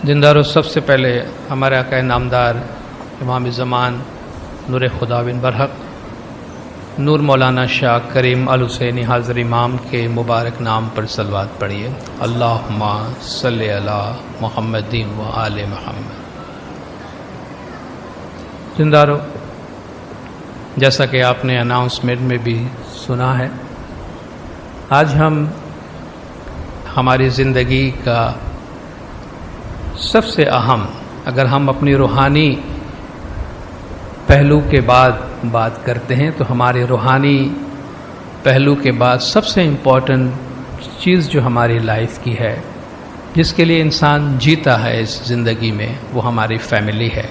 زندارو، سب سے پہلے ہمارے آقا نامدار امام زمان نور خدا بن برحق نور مولانا شاہ کریم الحسینی حاضر امام کے مبارک نام پر صلوات پڑھیے۔ اللہم صلی علی محمد و آل محمد۔ زندارو، جیسا کہ آپ نے اناؤنسمنٹ میں بھی سنا ہے، آج ہم ہماری زندگی کا سب سے اہم، اگر ہم اپنی روحانی پہلو کے بعد بات کرتے ہیں تو ہمارے روحانی پہلو کے بعد سب سے امپورٹنٹ چیز جو ہماری لائف کی ہے، جس کے لیے انسان جیتا ہے اس زندگی میں، وہ ہماری فیملی ہے۔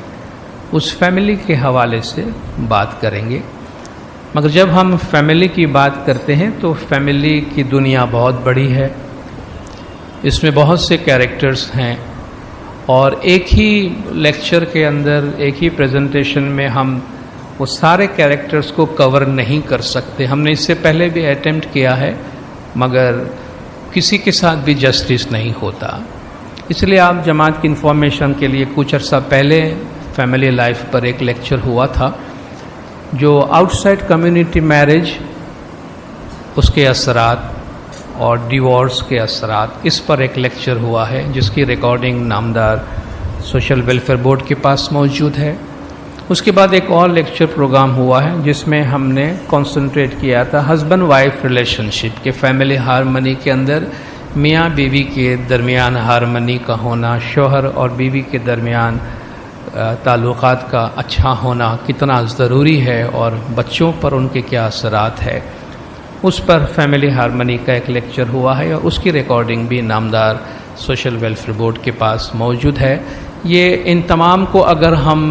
اس فیملی کے حوالے سے بات کریں گے، مگر جب ہم فیملی کی بات کرتے ہیں تو فیملی کی دنیا بہت بڑی ہے، اس میں بہت سے کیریکٹرز ہیں، اور ایک ہی لیکچر کے اندر، ایک ہی پریزنٹیشن میں ہم وہ سارے کیریکٹرز کو کور نہیں کر سکتے۔ ہم نے اس سے پہلے بھی اٹیمپٹ کیا ہے، مگر کسی کے ساتھ بھی جسٹس نہیں ہوتا۔ اس لیے آپ جماعت کی انفارمیشن کے لیے کچھ عرصہ پہلے فیملی لائف پر ایک لیکچر ہوا تھا، جو آؤٹ سائڈ کمیونٹی میرج، اس کے اثرات اور ڈیورس کے اثرات، اس پر ایک لیکچر ہوا ہے، جس کی ریکارڈنگ نامدار سوشل ویلفیئر بورڈ کے پاس موجود ہے۔ اس کے بعد ایک اور لیکچر پروگرام ہوا ہے، جس میں ہم نے کنسنٹریٹ کیا تھا ہسبینڈ وائف ریلیشن شپ کے فیملی ہارمنی کے اندر، میاں بیوی کے درمیان ہارمنی کا ہونا، شوہر اور بیوی کے درمیان تعلقات کا اچھا ہونا کتنا ضروری ہے، اور بچوں پر ان کے کیا اثرات ہے، اس پر فیملی ہارمنی کا ایک لیکچر ہوا ہے، اور اس کی ریکارڈنگ بھی نامدار سوشل ویلفیئر بورڈ کے پاس موجود ہے۔ یہ ان تمام کو اگر ہم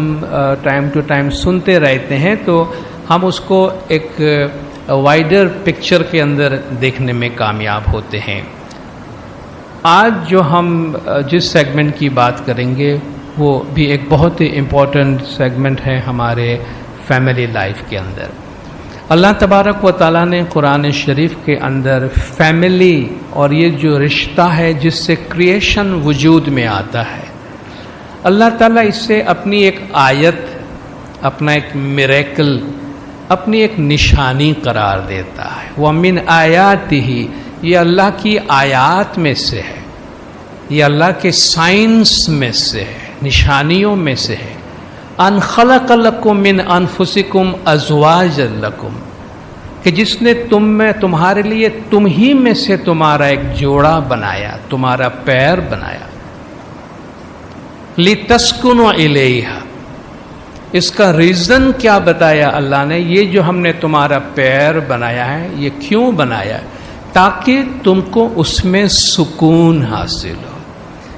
ٹائم ٹو ٹائم سنتے رہتے ہیں تو ہم اس کو ایک وائڈر پکچر کے اندر دیکھنے میں کامیاب ہوتے ہیں۔ آج جو ہم جس سیگمنٹ کی بات کریں گے وہ بھی ایک بہت ہی امپورٹنٹ سیگمنٹ ہے ہمارے فیملی لائف کے اندر۔ اللہ تبارک و تعالیٰ نے قرآن شریف کے اندر فیملی اور یہ جو رشتہ ہے جس سے کریشن وجود میں آتا ہے، اللہ تعالیٰ اس سے اپنی ایک آیت، اپنا ایک میریکل، اپنی ایک نشانی قرار دیتا ہے۔ وَمِنْ آیَاتِهِ، یہ اللہ کی آیات میں سے ہے، یہ اللہ کے سائنس میں سے ہے، نشانیوں میں سے ہے۔ ان خلق لکم من انفسکم ازواجا لکم، کہ جس نے تمہارے لیے تم ہی میں سے تمہارا ایک جوڑا بنایا، تمہارا پیر بنایا۔ لتسکنوا الیہا، اس کا ریزن کیا بتایا اللہ نے؟ یہ جو ہم نے تمہارا پیر بنایا ہے، یہ کیوں بنایا ہے؟ تاکہ تم کو اس میں سکون حاصل ہو۔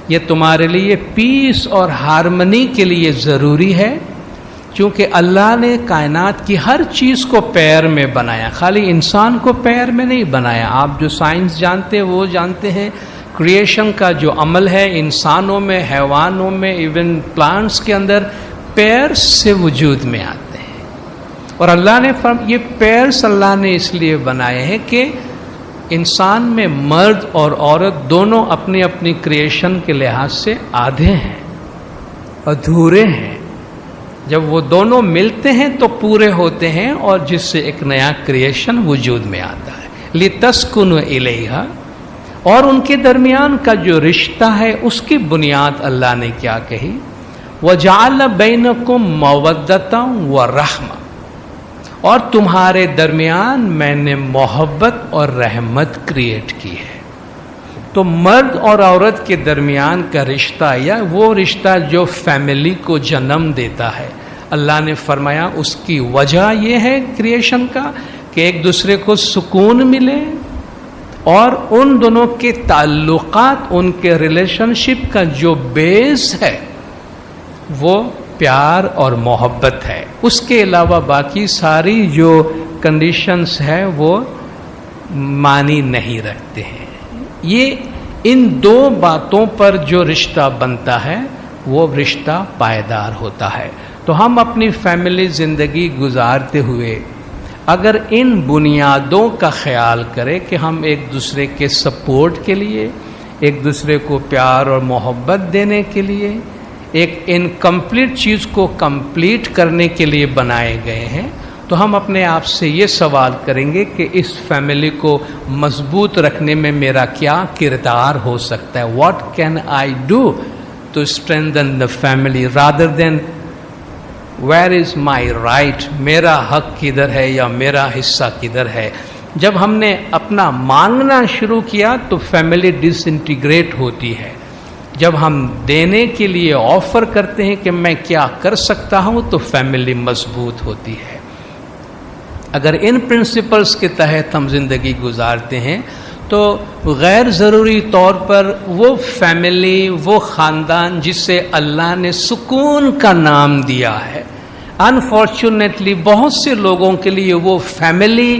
یہ تمہارے لیے پیس اور ہارمنی کے لیے ضروری ہے، کیونکہ اللہ نے کائنات کی ہر چیز کو پیر میں بنایا، خالی انسان کو پیر میں نہیں بنایا۔ آپ جو سائنس جانتے ہیں وہ جانتے ہیں، کریشن کا جو عمل ہے انسانوں میں، حیوانوں میں، ایون پلانٹس کے اندر پیر سے وجود میں آتے ہیں۔ اور اللہ نے یہ پیرس اللہ نے اس لیے بنائے ہیں کہ انسان میں مرد اور عورت دونوں اپنی اپنی کریشن کے لحاظ سے آدھے ہیں، ادھورے ہیں۔ جب وہ دونوں ملتے ہیں تو پورے ہوتے ہیں، اور جس سے ایک نیا کریشن وجود میں آتا ہے۔ لِتَسْكُنُوا إِلَيْهَا، اور ان کے درمیان کا جو رشتہ ہے اس کی بنیاد اللہ نے کیا کہی؟ وَجَعَلَ بَيْنَكُمْ مَوَدَّةً وَرَحْمَةً، اور تمہارے درمیان میں نے محبت اور رحمت کریٹ کی ہے۔ تو مرد اور عورت کے درمیان کا رشتہ، یا وہ رشتہ جو فیملی کو جنم دیتا ہے، اللہ نے فرمایا اس کی وجہ یہ ہے کریشن کا کہ ایک دوسرے کو سکون ملے، اور ان دونوں کے تعلقات، ان کے ریلیشن شپ کا جو بیس ہے وہ پیار اور محبت ہے۔ اس کے علاوہ باقی ساری جو کنڈیشنز ہیں وہ معنی نہیں رکھتے ہیں۔ یہ ان دو باتوں پر جو رشتہ بنتا ہے وہ رشتہ پائیدار ہوتا ہے۔ تو ہم اپنی فیملی زندگی گزارتے ہوئے اگر ان بنیادوں کا خیال کریں کہ ہم ایک دوسرے کے سپورٹ کے لیے، ایک دوسرے کو پیار اور محبت دینے کے لیے، ایک انکمپلیٹ چیز کو کمپلیٹ کرنے کے لیے بنائے گئے ہیں، تو ہم اپنے آپ سے یہ سوال کریں گے کہ اس فیملی کو مضبوط رکھنے میں میرا کیا کردار ہو سکتا ہے. What can I do to strengthen the family rather than where is my right, میرا حق کدھر ہے یا میرا حصہ کدھر ہے. جب ہم نے اپنا مانگنا شروع کیا تو فیملی ڈس انٹیگریٹ ہوتی ہے. جب ہم دینے کے لیے آفر کرتے ہیں کہ میں کیا کر سکتا ہوں تو فیملی مضبوط ہوتی ہے. اگر ان پرنسپلز کے تحت ہم زندگی گزارتے ہیں تو غیر ضروری طور پر وہ فیملی، وہ خاندان جس سے اللہ نے سکون کا نام دیا ہے، انفارچونیٹلی بہت سے لوگوں کے لیے وہ فیملی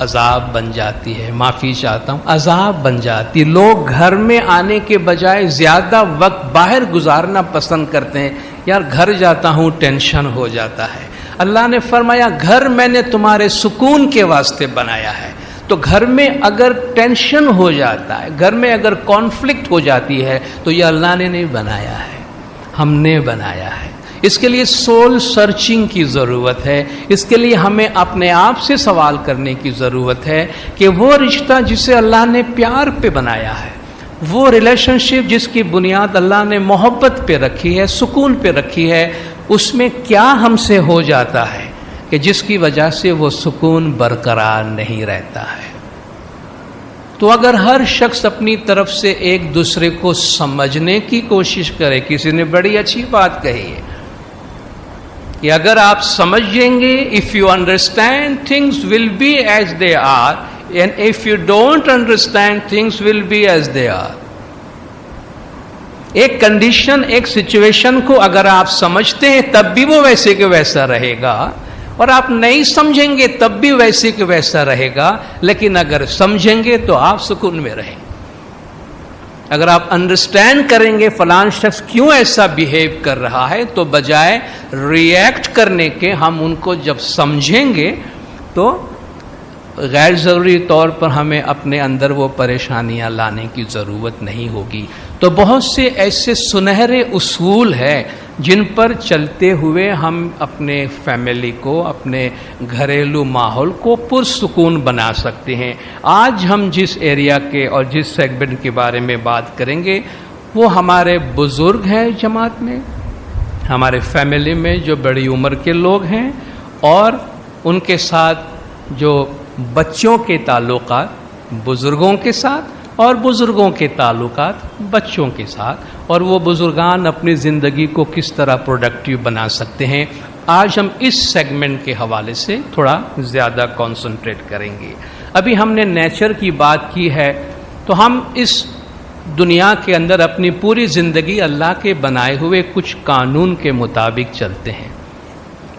عذاب بن جاتی ہے. معافی چاہتا ہوں، عذاب بن جاتی. لوگ گھر میں آنے کے بجائے زیادہ وقت باہر گزارنا پسند کرتے ہیں. یار گھر جاتا ہوں ٹینشن ہو جاتا ہے. اللہ نے فرمایا گھر میں نے تمہارے سکون کے واسطے بنایا ہے. تو گھر میں اگر ٹینشن ہو جاتا ہے، گھر میں اگر کانفلکٹ ہو جاتی ہے تو یہ اللہ نے نہیں بنایا ہے، ہم نے بنایا ہے. اس کے لیے سول سرچنگ کی ضرورت ہے. اس کے لیے ہمیں اپنے آپ سے سوال کرنے کی ضرورت ہے کہ وہ رشتہ جسے اللہ نے پیار پہ بنایا ہے، وہ ریلیشن شپ جس کی بنیاد اللہ نے محبت پہ رکھی ہے، سکون پہ رکھی ہے، اس میں کیا ہم سے ہو جاتا ہے کہ جس کی وجہ سے وہ سکون برقرار نہیں رہتا ہے. تو اگر ہر شخص اپنی طرف سے ایک دوسرے کو سمجھنے کی کوشش کرے، کسی نے بڑی اچھی بات کہی ہے کہ اگر آپ سمجھیں گے، if you understand things will be as they are and if you don't understand things will be as they are. ایک کنڈیشن، ایک سچویشن کو اگر آپ سمجھتے ہیں تب بھی وہ ویسے کہ ویسا رہے گا، اور آپ نہیں سمجھیں گے تب بھی ویسے کہ ویسا رہے گا. لیکن اگر سمجھیں گے تو آپ سکون میں رہیں گے. اگر آپ انڈرسٹینڈ کریں گے فلان شخص کیوں ایسا بیہیو کر رہا ہے، تو بجائے ریئیکٹ کرنے کے ہم ان کو جب سمجھیں گے تو غیر ضروری طور پر ہمیں اپنے اندر وہ پریشانیاں لانے کی ضرورت نہیں ہوگی. تو بہت سے ایسے سنہرے اصول ہیں جن پر چلتے ہوئے ہم اپنے فیملی کو، اپنے گھریلو ماحول کو پرسکون بنا سکتے ہیں. آج ہم جس ایریا کے اور جس سیگمنٹ کے بارے میں بات کریں گے وہ ہمارے بزرگ ہیں جماعت میں، ہمارے فیملی میں جو بڑی عمر کے لوگ ہیں، اور ان کے ساتھ جو بچوں کے تعلقات بزرگوں کے ساتھ اور بزرگوں کے تعلقات بچوں کے ساتھ، اور وہ بزرگان اپنی زندگی کو کس طرح پروڈکٹیو بنا سکتے ہیں. آج ہم اس سیگمنٹ کے حوالے سے تھوڑا زیادہ کانسنٹریٹ کریں گے. ابھی ہم نے نیچر کی بات کی ہے، تو ہم اس دنیا کے اندر اپنی پوری زندگی اللہ کے بنائے ہوئے کچھ قانون کے مطابق چلتے ہیں.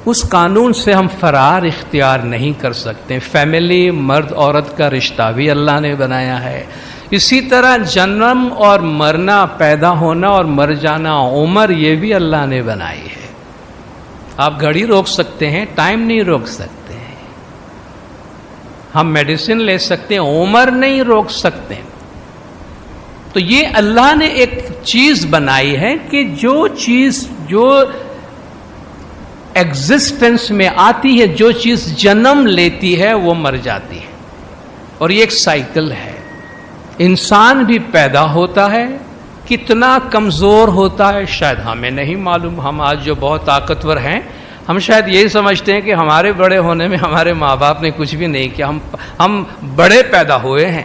اس قانون سے ہم فرار اختیار نہیں کر سکتے. فیملی، مرد عورت کا رشتہ بھی اللہ نے بنایا ہے. اسی طرح جنم اور مرنا، پیدا ہونا اور مر جانا، عمر، یہ بھی اللہ نے بنائی ہے. آپ گھڑی روک سکتے ہیں، ٹائم نہیں روک سکتے. ہم میڈیسن لے سکتے ہیں، عمر نہیں روک سکتے. تو یہ اللہ نے ایک چیز بنائی ہے کہ جو چیز جو ایگزسٹنس میں آتی ہے، جو چیز جنم لیتی ہے وہ مر جاتی ہے، اور یہ ایک سائیکل ہے. انسان بھی پیدا ہوتا ہے، کتنا کمزور ہوتا ہے شاید ہمیں نہیں معلوم. ہم آج جو بہت طاقتور ہیں، ہم شاید یہی سمجھتے ہیں کہ ہمارے بڑے ہونے میں ہمارے ماں باپ نے کچھ بھی نہیں کیا. ہم بڑے پیدا ہوئے ہیں،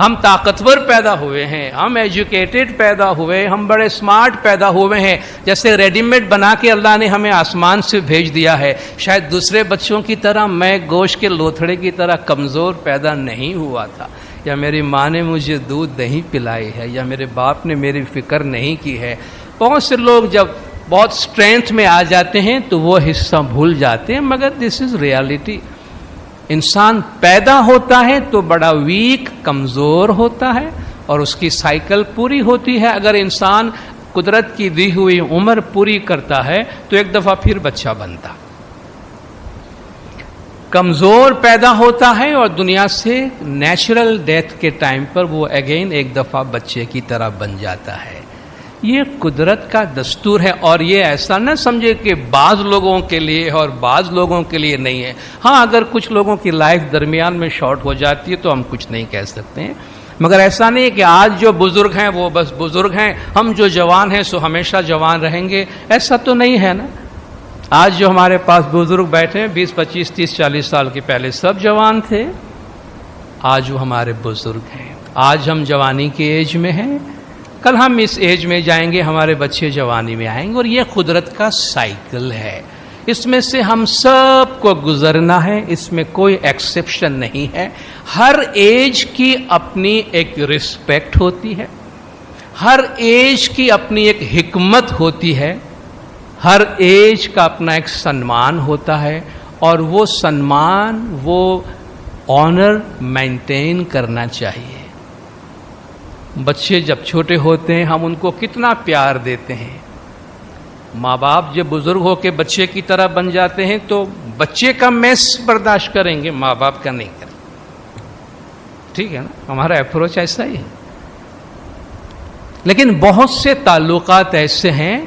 ہم طاقتور پیدا ہوئے ہیں، ہم ایجوکیٹڈ پیدا ہوئے، ہم بڑے اسمارٹ پیدا ہوئے ہیں، جیسے ریڈی میڈ بنا کے اللہ نے ہمیں آسمان سے بھیج دیا ہے. شاید دوسرے بچوں کی طرح میں گوشت کے لوتھڑے کی طرح کمزور پیدا نہیں ہوا تھا، یا میری ماں نے مجھے دودھ نہیں پلائی ہے، یا میرے باپ نے میری فکر نہیں کی ہے. بہت سے لوگ جب بہت اسٹرینتھ میں آ جاتے ہیں تو وہ حصہ بھول جاتے ہیں، مگر دس از ریالٹی. انسان پیدا ہوتا ہے تو بڑا ویک، کمزور ہوتا ہے، اور اس کی سائیکل پوری ہوتی ہے. اگر انسان قدرت کی دی ہوئی عمر پوری کرتا ہے تو ایک دفعہ پھر بچہ بنتا. کمزور پیدا ہوتا ہے اور دنیا سے نیچرل ڈیتھ کے ٹائم پر وہ اگین ایک دفعہ بچے کی طرح بن جاتا ہے. یہ قدرت کا دستور ہے، اور یہ ایسا نہ سمجھے کہ بعض لوگوں کے لیے اور بعض لوگوں کے لیے نہیں ہے. ہاں اگر کچھ لوگوں کی لائف درمیان میں شارٹ ہو جاتی ہے تو ہم کچھ نہیں کہہ سکتے ہیں، مگر ایسا نہیں کہ آج جو بزرگ ہیں وہ بس بزرگ ہیں، ہم جو جوان ہیں سو ہمیشہ جوان رہیں گے، ایسا تو نہیں ہے نا. آج جو ہمارے پاس بزرگ بیٹھے ہیں 20 25 30 40 سال کے پہلے سب جوان تھے، آج وہ ہمارے بزرگ ہیں. آج ہم جوانی کی ایج میں ہیں، کل ہم اس ایج میں جائیں گے، ہمارے بچے جوانی میں آئیں گے، اور یہ قدرت کا سائیکل ہے. اس میں سے ہم سب کو گزرنا ہے، اس میں کوئی ایکسیپشن نہیں ہے. ہر ایج کی اپنی ایک رسپیکٹ ہوتی ہے، ہر ایج کی اپنی ایک حکمت ہوتی ہے، ہر ایج کا اپنا ایک سنمان ہوتا ہے، اور وہ سنمان، وہ آنر مینٹین کرنا چاہیے. بچے جب چھوٹے ہوتے ہیں ہم ان کو کتنا پیار دیتے ہیں. ماں باپ جب بزرگ ہو کے بچے کی طرح بن جاتے ہیں تو بچے کا میس برداشت کریں گے، ماں باپ کا نہیں کریں. ٹھیک ہے نا، ہمارا اپروچ ایسا ہی ہے. لیکن بہت سے تعلقات ایسے ہیں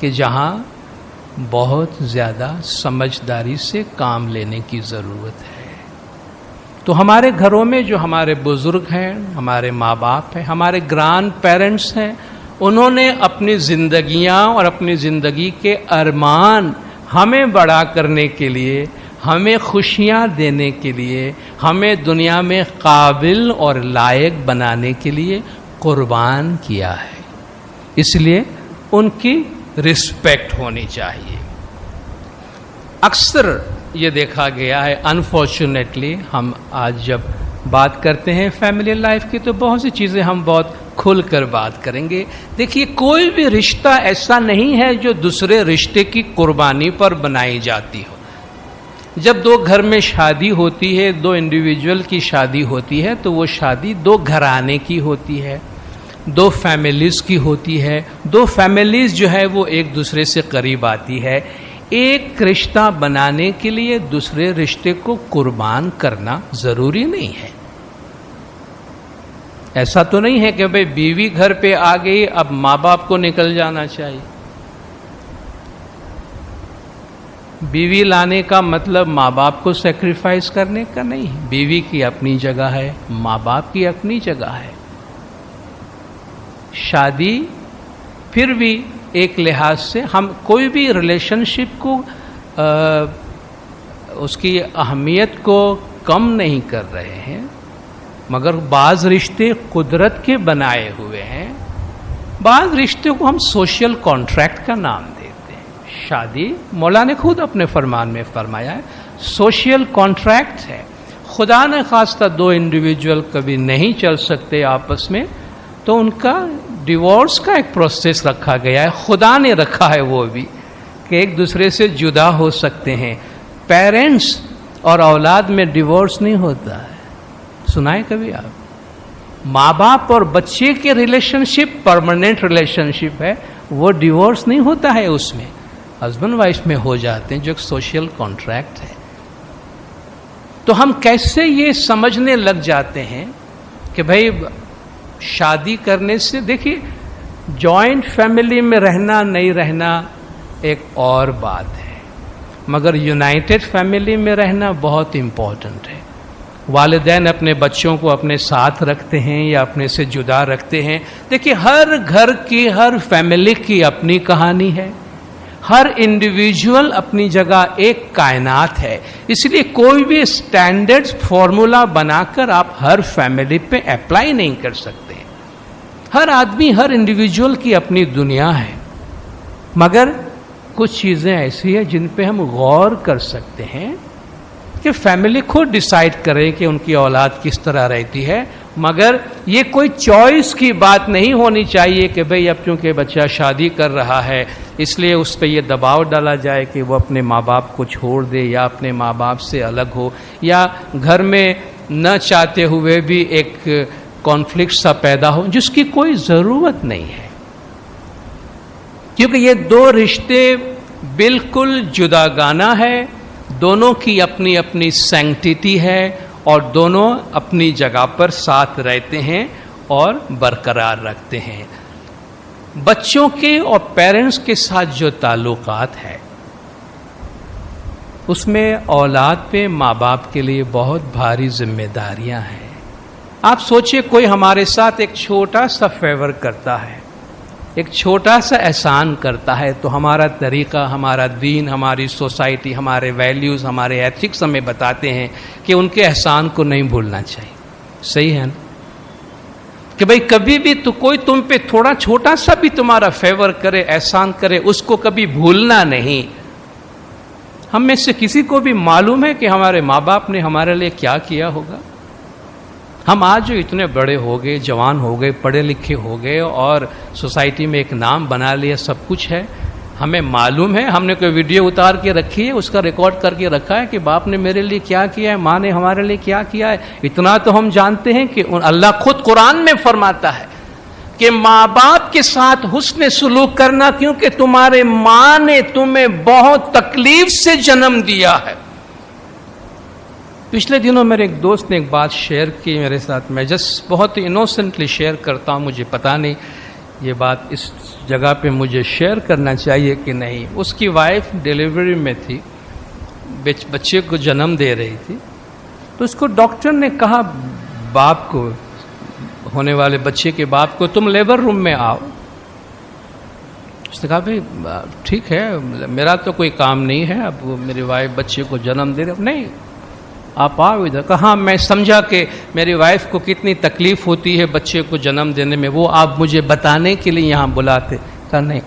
کہ جہاں بہت زیادہ سمجھداری سے کام لینے کی ضرورت ہے. تو ہمارے گھروں میں جو ہمارے بزرگ ہیں، ہمارے ماں باپ ہیں، ہمارے گرانڈ پیرنٹس ہیں، انہوں نے اپنی زندگیاں اور اپنی زندگی کے ارمان ہمیں بڑا کرنے کے لیے، ہمیں خوشیاں دینے کے لیے، ہمیں دنیا میں قابل اور لائق بنانے کے لیے قربان کیا ہے. اس لیے ان کی رسپیکٹ ہونی چاہیے. اکثر یہ دیکھا گیا ہے، انفارچونیٹلی، ہم آج جب بات کرتے ہیں فیملی لائف کی تو بہت سی چیزیں ہم بہت کھل کر بات کریں گے. دیکھیے، کوئی بھی رشتہ ایسا نہیں ہے جو دوسرے رشتے کی قربانی پر بنائی جاتی ہو. جب دو گھر میں شادی ہوتی ہے، دو انڈیویجول کی شادی ہوتی ہے، تو وہ شادی دو گھرانے کی ہوتی ہے، دو فیملیز کی ہوتی ہے. دو فیملیز جو ہے وہ ایک دوسرے سے قریب آتی ہے. ایک رشتہ بنانے کے لیے دوسرے رشتے کو قربان کرنا ضروری نہیں ہے. ایسا تو نہیں ہے کہ بھئی بیوی گھر پہ آ گئی، اب ماں باپ کو نکل جانا چاہیے. بیوی لانے کا مطلب ماں باپ کو سیکریفائس کرنے کا نہیں ہے. بیوی کی اپنی جگہ ہے، ماں باپ کی اپنی جگہ ہے. شادی پھر بھی ایک لحاظ سے ہم کوئی بھی ریلیشن شپ کو اس کی اہمیت کو کم نہیں کر رہے ہیں، مگر بعض رشتے قدرت کے بنائے ہوئے ہیں. بعض رشتے کو ہم سوشل کانٹریکٹ کا نام دیتے ہیں. شادی مولا نے خود اپنے فرمان میں فرمایا ہے سوشل کانٹریکٹ ہے. خدا نے خواستہ دو انڈیویجول کبھی نہیں چل سکتے آپس میں تو ان کا ڈیورس کا ایک پروسیس رکھا گیا ہے. خدا نے رکھا ہے وہ بھی کہ ایک دوسرے سے جدا ہو سکتے ہیں. پیرنٹس اور اولاد میں ڈیورس نہیں ہوتا ہے. سنائے کبھی آپ؟ ماں باپ اور بچے کے ریلیشن شپ پرماننٹ ریلیشن شپ ہے، وہ ڈیورس نہیں ہوتا ہے. اس میں ہسبینڈ وائف میں ہو جاتے ہیں، جو ایک سوشل کانٹریکٹ ہے. تو ہم کیسے یہ سمجھنے لگ جاتے ہیں کہ بھائی شادی کرنے سے، دیکھیے جوائنٹ فیملی میں رہنا نہیں رہنا ایک اور بات ہے، مگر یونائٹڈ فیملی میں رہنا بہت امپورٹنٹ ہے. والدین اپنے بچوں کو اپنے ساتھ رکھتے ہیں یا اپنے سے جدا رکھتے ہیں. دیکھیے ہر گھر کی، ہر فیملی کی اپنی کہانی ہے، ہر انڈیویجول اپنی جگہ ایک کائنات ہے. اس لیے کوئی بھی اسٹینڈرڈ فارمولا بنا کر آپ ہر فیملی پہ اپلائی نہیں کر سکتے. ہر آدمی، ہر انڈیویجول کی اپنی دنیا ہے، مگر کچھ چیزیں ایسی ہیں جن پہ ہم غور کر سکتے ہیں کہ فیملی خود ڈیسائیڈ کرے کہ ان کی اولاد کس طرح رہتی ہے. مگر یہ کوئی چوائس کی بات نہیں ہونی چاہیے کہ بھئی اب چونکہ بچہ شادی کر رہا ہے اس لیے اس پہ یہ دباؤ ڈالا جائے کہ وہ اپنے ماں باپ کو چھوڑ دے یا اپنے ماں باپ سے الگ ہو، یا گھر میں نہ چاہتے ہوئے بھی ایک کانفلکٹ سا پیدا ہو، جس کی کوئی ضرورت نہیں ہے. کیونکہ یہ دو رشتے بالکل جداگانہ ہے، دونوں کی اپنی اپنی سینکٹیٹی ہے اور دونوں اپنی جگہ پر ساتھ رہتے ہیں اور برقرار رکھتے ہیں. بچوں کے اور پیرنٹس کے ساتھ جو تعلقات ہے اس میں اولاد پہ ماں باپ کے لیے بہت بھاری ذمہ داریاں ہیں. آپ سوچئے کوئی ہمارے ساتھ ایک چھوٹا سا فیور کرتا ہے, ایک چھوٹا سا احسان کرتا ہے, تو ہمارا طریقہ, ہمارا دین, ہماری سوسائٹی, ہمارے ویلیوز, ہمارے ایتھکس ہمیں بتاتے ہیں کہ ان کے احسان کو نہیں بھولنا چاہیے. صحیح ہے نا؟ کہ بھئی کبھی بھی تو کوئی تم پہ تھوڑا چھوٹا سا بھی تمہارا فیور کرے, احسان کرے, اس کو کبھی بھولنا نہیں. ہم میں سے کسی کو بھی معلوم ہے کہ ہمارے ماں باپ نے ہمارے لیے کیا کیا ہوگا. ہم آج جو اتنے بڑے ہو گئے, جوان ہو گئے, پڑھے لکھے ہو گئے اور سوسائٹی میں ایک نام بنا لیا, سب کچھ ہے, ہمیں معلوم ہے. ہم نے کوئی ویڈیو اتار کے رکھی ہے, اس کا ریکارڈ کر کے رکھا ہے کہ باپ نے میرے لیے کیا کیا ہے, ماں نے ہمارے لیے کیا کیا ہے. اتنا تو ہم جانتے ہیں کہ اللہ خود قرآن میں فرماتا ہے کہ ماں باپ کے ساتھ حسن سلوک کرنا, کیونکہ تمہارے ماں نے تمہیں بہت تکلیف سے جنم دیا ہے. پچھلے دنوں میرے ایک دوست نے ایک بات شیئر کی میرے ساتھ, میں جسٹ بہت انوسنٹلی شیئر کرتا ہوں, مجھے پتہ نہیں یہ بات اس جگہ پہ مجھے شیئر کرنا چاہیے کہ نہیں. اس کی وائف ڈیلیوری میں تھی, بچے کو جنم دے رہی تھی, تو اس کو ڈاکٹر نے کہا, باپ کو, ہونے والے بچے کے باپ کو, تم لیبر روم میں آؤ. اس نے کہا بھائی ٹھیک ہے, میرا تو کوئی کام نہیں ہے, اب میری وائف بچے کو جنم دے رہی. نہیں, آپ آؤ ادھر. کہا میں سمجھا کہ میری وائف کو کتنی تکلیف ہوتی ہے بچے کو جنم دینے میں, وہ آپ مجھے بتانے کے لیے یہاں بلاتے. کہا نہیں.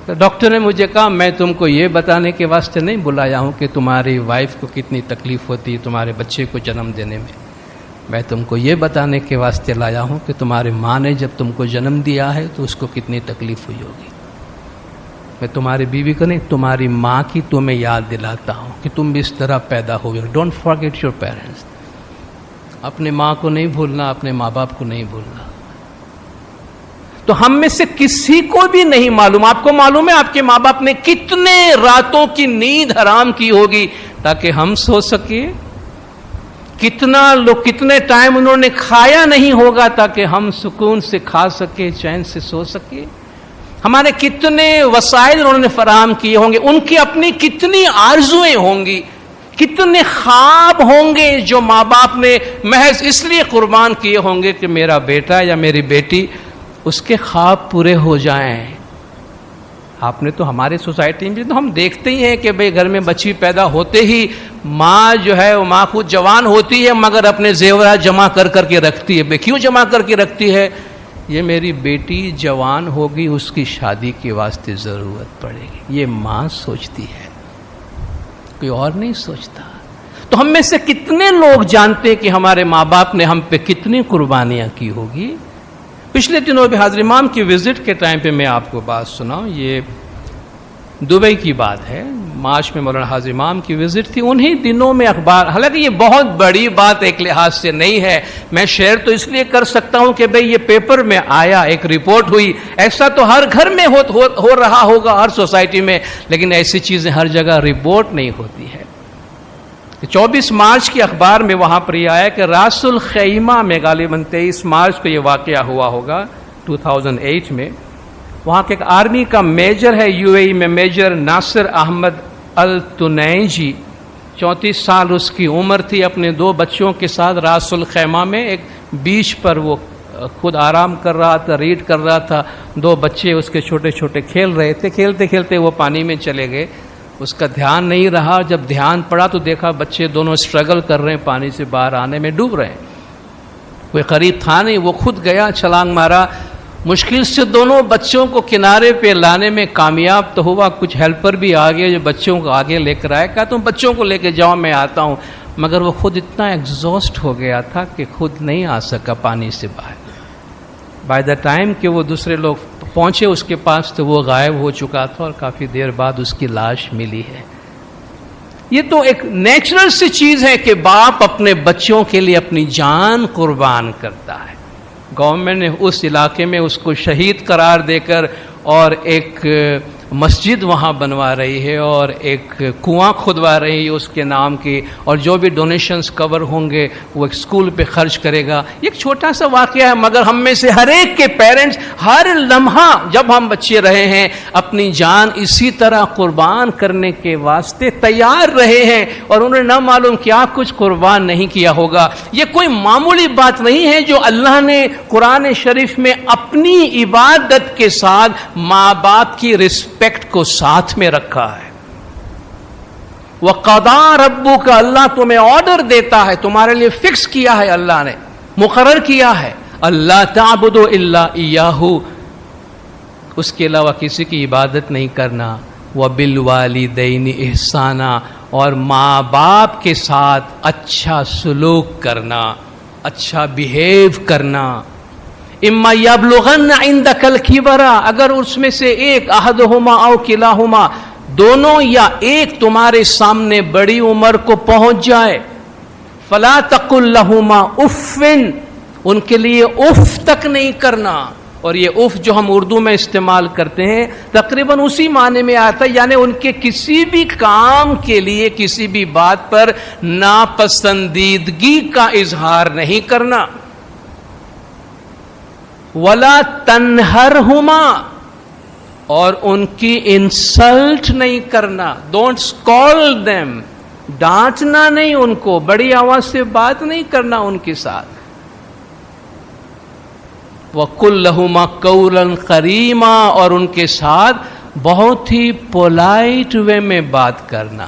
تو ڈاکٹر نے مجھے کہا میں تم کو یہ بتانے کے واسطے نہیں بلایا ہوں کہ تمہاری وائف کو کتنی تکلیف ہوتی ہے تمہارے بچے کو جنم دینے میں تم کو یہ بتانے کے واسطے لایا ہوں کہ تمہاری ماں نے جب تم کو جنم دیا ہے تو اس کو کتنی تکلیف ہوئی ہوگی. میں تمہاری بیوی کو نہیں, تمہاری ماں کی تمہیں یاد دلاتا ہوں کہ تم بھی اس طرح پیدا ہوئے. Don't forget your parents. اپنے ماں کو نہیں بھولنا, اپنے ماں باپ کو نہیں بھولنا. تو ہم میں سے کسی کو بھی نہیں معلوم, آپ کو معلوم ہے آپ کے ماں باپ نے کتنے راتوں کی نیند حرام کی ہوگی تاکہ ہم سو سکیں. کتنے ٹائم انہوں نے کھایا نہیں ہوگا تاکہ ہم سکون سے کھا سکے, چین سے سو سکے. ہمارے کتنے وسائل انہوں نے فراہم کیے ہوں گے, ان کی اپنی کتنی آرزویں ہوں گی, کتنے خواب ہوں گے جو ماں باپ نے محض اس لیے قربان کیے ہوں گے کہ میرا بیٹا یا میری بیٹی اس کے خواب پورے ہو جائیں. آپ نے تو ہمارے سوسائٹی میں تو ہم دیکھتے ہی ہیں کہ بھئی گھر میں بچی پیدا ہوتے ہی ماں جو ہے وہ ماں خود جوان ہوتی ہے مگر اپنے زیورات جمع کر کے رکھتی ہے. بھئی کیوں جمع کر کے رکھتی ہے؟ یہ میری بیٹی جوان ہوگی, اس کی شادی کے واسطے ضرورت پڑے گی. یہ ماں سوچتی ہے, کوئی اور نہیں سوچتا. تو ہم میں سے کتنے لوگ جانتے ہیں کہ ہمارے ماں باپ نے ہم پہ کتنی قربانیاں کی ہوگی. پچھلے دنوں بھی حضرت امام کی وزٹ کے ٹائم پہ میں آپ کو بات سناؤں, یہ دبئی کی بات ہے. مارچ میں مولانا حضرت امام کی وزٹ تھی. انہی دنوں میں اخبار, حالانکہ یہ بہت بڑی بات ایک لحاظ سے نہیں ہے, میں شیئر تو اس لیے کر سکتا ہوں کہ بھئی یہ پیپر میں آیا, ایک رپورٹ ہوئی. ایسا تو ہر گھر میں ہو رہا ہوگا, ہر سوسائٹی میں, لیکن ایسی چیزیں ہر جگہ رپورٹ نہیں ہوتی ہے. 24 مارچ کی اخبار میں وہاں پر یہ آیا کہ راس الخیمہ میں غالباً 23 مارچ کو یہ واقعہ ہوا ہوگا 2008 میں. وہاں کے ایک آرمی کا میجر ہے یو اے ای میں, میجر ناصر احمد التنیجی, 34 سال اس کی عمر تھی. اپنے 2 بچوں کے ساتھ راس الخیمہ میں ایک بیچ پر وہ خود آرام کر رہا تھا, ریڈ کر رہا تھا. 2 بچے اس کے چھوٹے چھوٹے کھیل رہے تھے. کھیلتے کھیلتے وہ پانی میں چلے گئے. اس کا دھیان نہیں رہا. جب دھیان پڑا تو دیکھا بچے دونوں اسٹرگل کر رہے ہیں, پانی سے باہر آنے میں ڈوب رہے ہیں. کوئی قریب تھا نہیں, وہ خود گیا, چھلانگ مارا. مشکل سے دونوں بچوں کو کنارے پہ لانے میں کامیاب تو ہوا. کچھ ہیلپر بھی آ گئے جو بچوں کو آگے لے کر آئے. کہا تم بچوں کو لے کے جاؤ, میں آتا ہوں. مگر وہ خود اتنا ایگزاسٹ ہو گیا تھا کہ خود نہیں آ سکا پانی سے باہر. بائی دا ٹائم کہ وہ دوسرے لوگ پہنچے اس کے پاس تو وہ غائب ہو چکا تھا, اور کافی دیر بعد اس کی لاش ملی ہے. یہ تو ایک نیچرل سی چیز ہے کہ باپ اپنے بچوں کے لیے اپنی جان قربان کرتا ہے. گورنمنٹ نے اس علاقے میں اس کو شہید قرار دے کر اور ایک مسجد وہاں بنوا رہی ہے اور ایک کنواں کھدوا رہی ہے اس کے نام کی، اور جو بھی ڈونیشنز کور ہوں گے وہ ایک اسکول پہ خرچ کرے گا. ایک چھوٹا سا واقعہ ہے، مگر ہم میں سے ہر ایک کے پیرنٹس ہر لمحہ جب ہم بچے رہے ہیں اپنی جان اسی طرح قربان کرنے کے واسطے تیار رہے ہیں، اور انہوں نے نہ معلوم کیا کچھ قربان نہیں کیا ہوگا. یہ کوئی معمولی بات نہیں ہے جو اللہ نے قرآن شریف میں اپنی عبادت کے ساتھ ماں باپ کی رسپیکٹ کو ساتھ میں رکھا ہے. وَقَضَىٰ رَبُّكَ، اللہ تمہیں آرڈر دیتا ہے، تمہارے لیے فکس کیا ہے، اللہ نے مقرر کیا ہے، اللہ تعبدوا الا ایاہ، اس کے علاوہ کسی کی عبادت نہیں کرنا. وَبِالْوَالِدَيْنِ إِحْسَانًا، اور ماں باپ کے ساتھ اچھا سلوک کرنا، اچھا بیہیو کرنا. اما یبلغن عندک الکبر، اگر اس میں سے ایک احدہما او کلاہما، دونوں یا ایک تمہارے سامنے بڑی عمر کو پہنچ جائے، فلا تقل لہما اف، ان کے لیے اف تک نہیں کرنا. اور یہ اف جو ہم اردو میں استعمال کرتے ہیں تقریباً اسی معنی میں آتا ہے، یعنی ان کے کسی بھی کام کے لیے کسی بھی بات پر ناپسندیدگی کا اظہار نہیں کرنا. ولا تنہرہما، اور ان کی انسلٹ نہیں کرنا. ڈونٹ اسکال دیم، ڈانٹنا نہیں ان کو، بڑی آواز سے بات نہیں کرنا ان کے ساتھ. وَقُلْ لَهُمَا قَوْلًا قَرِيمًا، اور ان کے ساتھ بہت ہی پولائٹ وے میں بات کرنا.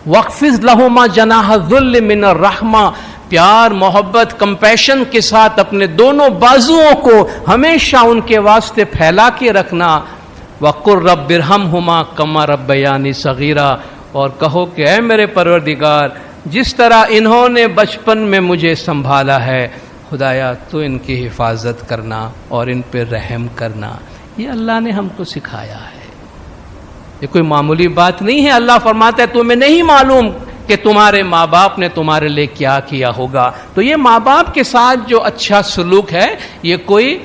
وَاخْفِضْ لَهُمَا جَنَاحَ الذُّلِّ مِنَ الرَّحْمَةِ، پیار محبت کمپیشن کے ساتھ اپنے دونوں بازوؤں کو ہمیشہ ان کے واسطے پھیلا کے رکھنا. وَقُلْ رَبِّ ارْحَمْهُمَا كَمَا رَبَّيَانِي صَغِيرًا، اور کہو کہ اے میرے پروردگار، جس طرح انہوں نے بچپن میں مجھے سنبھالا ہے، خدایا تو ان کی حفاظت کرنا اور ان پہ رحم کرنا. یہ اللہ نے ہم کو سکھایا ہے، یہ کوئی معمولی بات نہیں ہے. اللہ فرماتا ہے تمہیں نہیں معلوم کہ تمہارے ماں باپ نے تمہارے لیے کیا کیا ہوگا. تو یہ ماں باپ کے ساتھ جو اچھا سلوک ہے، یہ کوئی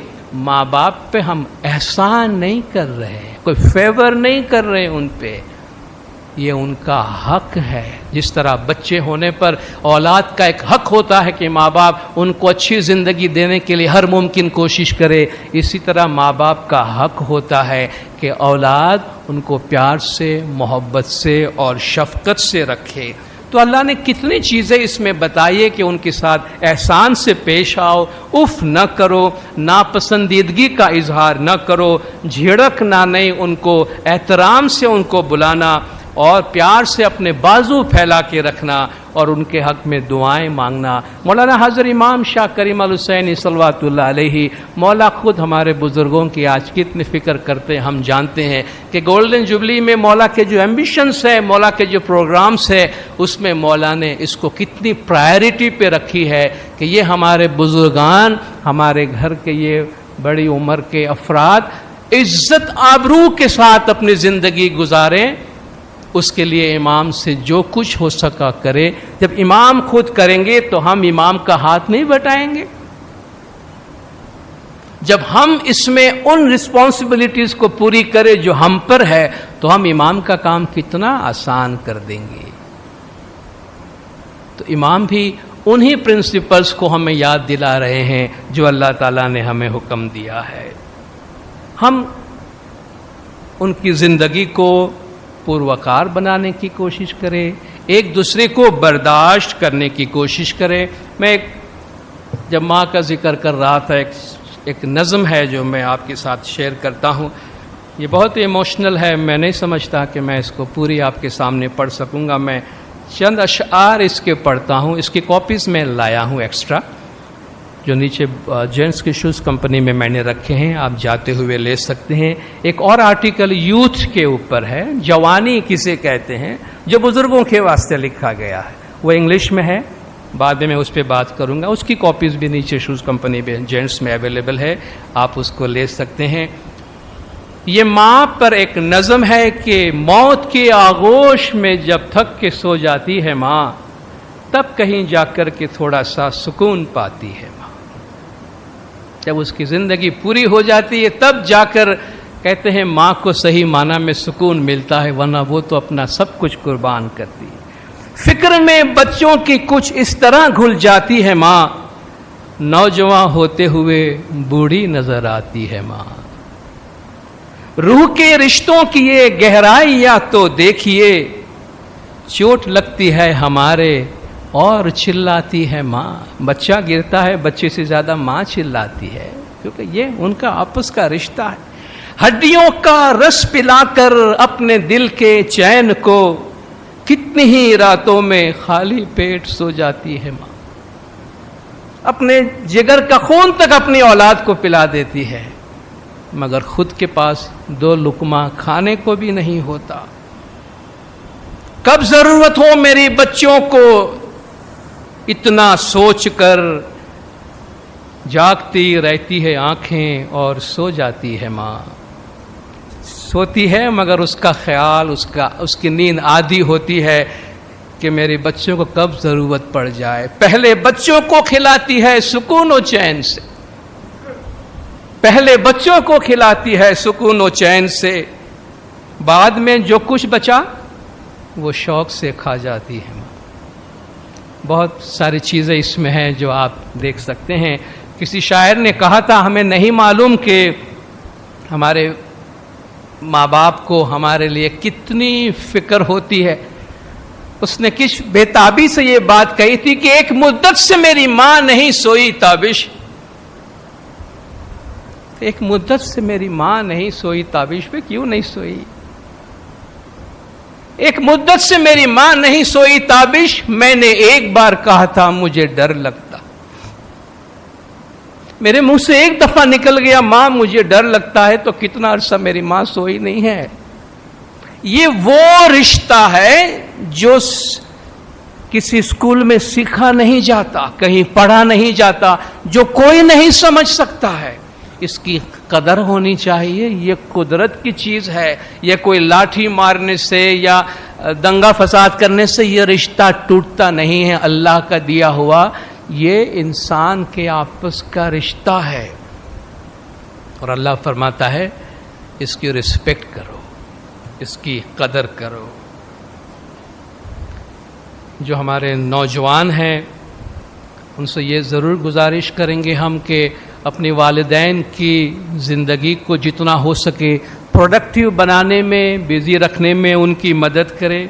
ماں باپ پہ ہم احسان نہیں کر رہے، کوئی فیور نہیں کر رہے ان پہ، یہ ان کا حق ہے. جس طرح بچے ہونے پر اولاد کا ایک حق ہوتا ہے کہ ماں باپ ان کو اچھی زندگی دینے کے لیے ہر ممکن کوشش کرے، اسی طرح ماں باپ کا حق ہوتا ہے کہ اولاد ان کو پیار سے، محبت سے اور شفقت سے رکھے. تو اللہ نے کتنی چیزیں اس میں بتائی کہ ان کے ساتھ احسان سے پیش آؤ، اف نہ کرو، ناپسندیدگی کا اظہار نہ کرو، جھڑکنا نہیں، ان کو احترام سے ان کو بلانا اور پیار سے اپنے بازو پھیلا کے رکھنا اور ان کے حق میں دعائیں مانگنا. مولانا حضرت امام شاہ کریم الحسینی صلوات اللہ علیہ، مولا خود ہمارے بزرگوں کی آج کتنی فکر کرتے ہیں ہم جانتے ہیں کہ گولڈن جوبلی میں مولا کے جو ایمبیشنز ہے، مولا کے جو پروگرامز ہے، اس میں مولا نے اس کو کتنی پرائرٹی پہ رکھی ہے کہ یہ ہمارے بزرگان، ہمارے گھر کے یہ بڑی عمر کے افراد عزت آبرو کے ساتھ اپنی زندگی گزاریں. اس کے لیے امام سے جو کچھ ہو سکا کرے. جب امام خود کریں گے تو ہم امام کا ہاتھ نہیں بٹائیں گے. جب ہم اس میں ان رسپانسبلٹیز کو پوری کرے جو ہم پر ہے تو ہم امام کا کام کتنا آسان کر دیں گے. تو امام بھی انہی پرنسپلز کو ہمیں یاد دلا رہے ہیں جو اللہ تعالیٰ نے ہمیں حکم دیا ہے. ہم ان کی زندگی کو پروکار بنانے کی کوشش کرے، ایک دوسرے کو برداشت کرنے کی کوشش کرے. میں جب ماں کا ذکر کر رہا تھا، ایک نظم ہے جو میں آپ کے ساتھ شیئر کرتا ہوں. یہ بہت ایموشنل ہے، میں نہیں سمجھتا کہ میں اس کو پوری آپ کے سامنے پڑھ سکوں گا. میں چند اشعار اس کے پڑھتا ہوں. اس کی کاپیز میں لایا ہوں ایکسٹرا، جو نیچے جینٹس کے شوز کمپنی میں نے رکھے ہیں، آپ جاتے ہوئے لے سکتے ہیں. ایک اور آرٹیکل یوتھ کے اوپر ہے، جوانی کسے کہتے ہیں، جو بزرگوں کے واسطے لکھا گیا ہے. وہ انگلش میں ہے، بعد میں اس پہ بات کروں گا. اس کی کاپیز بھی نیچے شوز کمپنی میں جینٹس میں اویلیبل ہے، آپ اس کو لے سکتے ہیں. یہ ماں پر ایک نظم ہے کہ موت کے آغوش میں جب تھک کے سو جاتی ہے ماں، تب کہیں جا کر کے تھوڑا سا سکون پاتی ہے. جب اس کی زندگی پوری ہو جاتی ہے تب جا کر کہتے ہیں ماں کو صحیح معنی میں سکون ملتا ہے، ورنہ وہ تو اپنا سب کچھ قربان کرتی ہے۔ فکر میں بچوں کی کچھ اس طرح گھل جاتی ہے ماں، نوجوان ہوتے ہوئے بوڑھی نظر آتی ہے ماں۔ روح کے رشتوں کی یہ گہرائیاں تو دیکھیے، چوٹ لگتی ہے ہمارے اور چلاتی ہے ماں۔ بچہ گرتا ہے، بچے سے زیادہ ماں چلاتی ہے، کیونکہ یہ ان کا آپس کا رشتہ ہے۔ ہڈیوں کا رس پلا کر اپنے دل کے چین کو، کتنی ہی راتوں میں خالی پیٹ سو جاتی ہے ماں۔ اپنے جگر کا خون تک اپنی اولاد کو پلا دیتی ہے، مگر خود کے پاس 2 لقمہ کھانے کو بھی نہیں ہوتا۔ کب ضرورت ہو میری بچوں کو، اتنا سوچ کر جاگتی رہتی ہے آنکھیں اور سو جاتی ہے ماں۔ سوتی ہے مگر اس کا خیال، اس کی نیند آدھی ہوتی ہے کہ میرے بچوں کو کب ضرورت پڑ جائے۔ پہلے بچوں کو کھلاتی ہے سکون و چین سے، پہلے بچوں کو کھلاتی ہے سکون و چین سے، بعد میں جو کچھ بچا وہ شوق سے کھا جاتی ہے ماں۔ بہت ساری چیزیں اس میں ہیں جو آپ دیکھ سکتے ہیں۔ کسی شاعر نے کہا تھا، ہمیں نہیں معلوم کہ ہمارے ماں باپ کو ہمارے لیے کتنی فکر ہوتی ہے۔ اس نے کس بےتابی سے یہ بات کہی تھی کہ ایک مدت سے میری ماں نہیں سوئی تابش، ایک مدت سے میری ماں نہیں سوئی تابش پہ کیوں نہیں سوئی؟ ایک مدت سے میری ماں نہیں سوئی تابش، میں نے ایک بار کہا تھا مجھے ڈر لگتا، میرے منہ سے ایک دفعہ نکل گیا ماں مجھے ڈر لگتا ہے، تو کتنا عرصہ میری ماں سوئی نہیں ہے۔ یہ وہ رشتہ ہے جو کسی اسکول میں سیکھا نہیں جاتا، کہیں پڑھا نہیں جاتا، جو کوئی نہیں سمجھ سکتا ہے۔ اس کی قدر ہونی چاہیے، یہ قدرت کی چیز ہے، یہ کوئی لاٹھی مارنے سے یا دنگا فساد کرنے سے یہ رشتہ ٹوٹتا نہیں ہے، اللہ کا دیا ہوا یہ انسان کے آپس کا رشتہ ہے۔ اور اللہ فرماتا ہے اس کی رسپیکٹ کرو، اس کی قدر کرو۔ جو ہمارے نوجوان ہیں ان سے یہ ضرور گزارش کریں گے ہم کہ اپنی والدین کی زندگی کو جتنا ہو سکے پروڈکٹیو بنانے میں، بزی رکھنے میں ان کی مدد کرے۔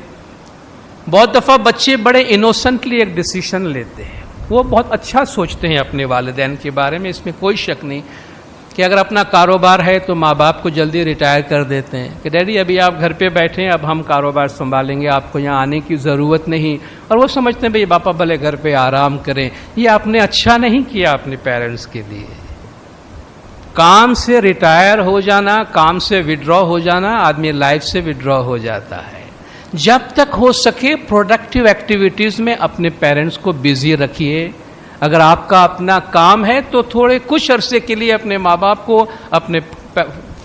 بہت دفعہ بچے بڑے انوسنٹلی ایک ڈیسیشن لیتے ہیں، وہ بہت اچھا سوچتے ہیں اپنے والدین کے بارے میں، اس میں کوئی شک نہیں کہ اگر اپنا کاروبار ہے تو ماں باپ کو جلدی ریٹائر کر دیتے ہیں کہ ڈیڈی ابھی آپ گھر پہ بیٹھیں، اب ہم کاروبار سنبھالیں گے، آپ کو یہاں آنے کی ضرورت نہیں۔ اور وہ سمجھتے ہیں بھئی باپا بھلے گھر پہ آرام کریں۔ یہ آپ نے اچھا نہیں کیا اپنے پیرنٹس کے لیے۔ کام سے ریٹائر ہو جانا، کام سے وڈرا ہو جانا، آدمی لائف سے وڈرا ہو جاتا ہے۔ جب تک ہو سکے پروڈکٹیو ایکٹیویٹیز میں اپنے پیرنٹس کو بزی رکھیے۔ اگر آپ کا اپنا کام ہے تو تھوڑے کچھ عرصے کے لیے اپنے ماں باپ کو، اپنے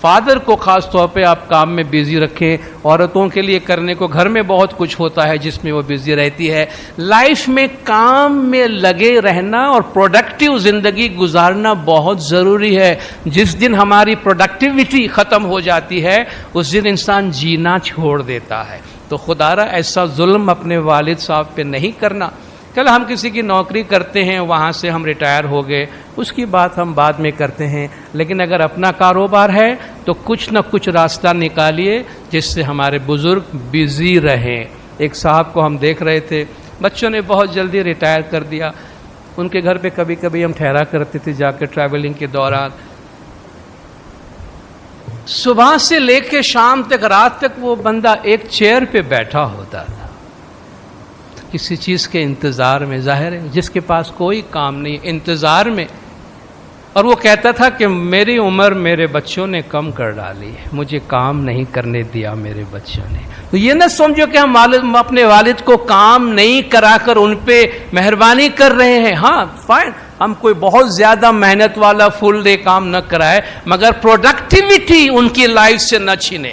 فادر کو خاص طور پہ آپ کام میں بزی رکھیں۔ عورتوں کے لیے کرنے کو گھر میں بہت کچھ ہوتا ہے جس میں وہ بزی رہتی ہے۔ لائف میں کام میں لگے رہنا اور پروڈکٹیو زندگی گزارنا بہت ضروری ہے۔ جس دن ہماری پروڈکٹیوٹی ختم ہو جاتی ہے اس دن انسان جینا چھوڑ دیتا ہے۔ تو خدا را ایسا ظلم اپنے والد صاحب پہ نہیں کرنا۔ کل ہم کسی کی نوکری کرتے ہیں، وہاں سے ہم ریٹائر ہو گئے، اس کی بات ہم بعد میں کرتے ہیں، لیکن اگر اپنا کاروبار ہے تو کچھ نہ کچھ راستہ نکالیے جس سے ہمارے بزرگ بزی رہیں۔ ایک صاحب کو ہم دیکھ رہے تھے، بچوں نے بہت جلدی ریٹائر کر دیا، ان کے گھر پہ کبھی کبھی ہم ٹھہرا کرتے تھے جا کے ٹریولنگ کے دوران۔ صبح سے لے کے شام تک، رات تک وہ بندہ ایک چیئر پہ بیٹھا ہوتا تھا کسی چیز کے انتظار میں، ظاہر ہے جس کے پاس کوئی کام نہیں، انتظار میں۔ اور وہ کہتا تھا کہ میری عمر میرے بچوں نے کم کر ڈالی ہے، مجھے کام نہیں کرنے دیا میرے بچوں نے۔ تو یہ نہ سمجھو کہ ہم اپنے والد کو کام نہیں کرا کر ان پہ مہربانی کر رہے ہیں۔ ہاں فائن، ہم کوئی بہت زیادہ محنت والا فل ڈے کام نہ کرائے، مگر پروڈکٹیوٹی ان کی لائف سے نہ چھینے،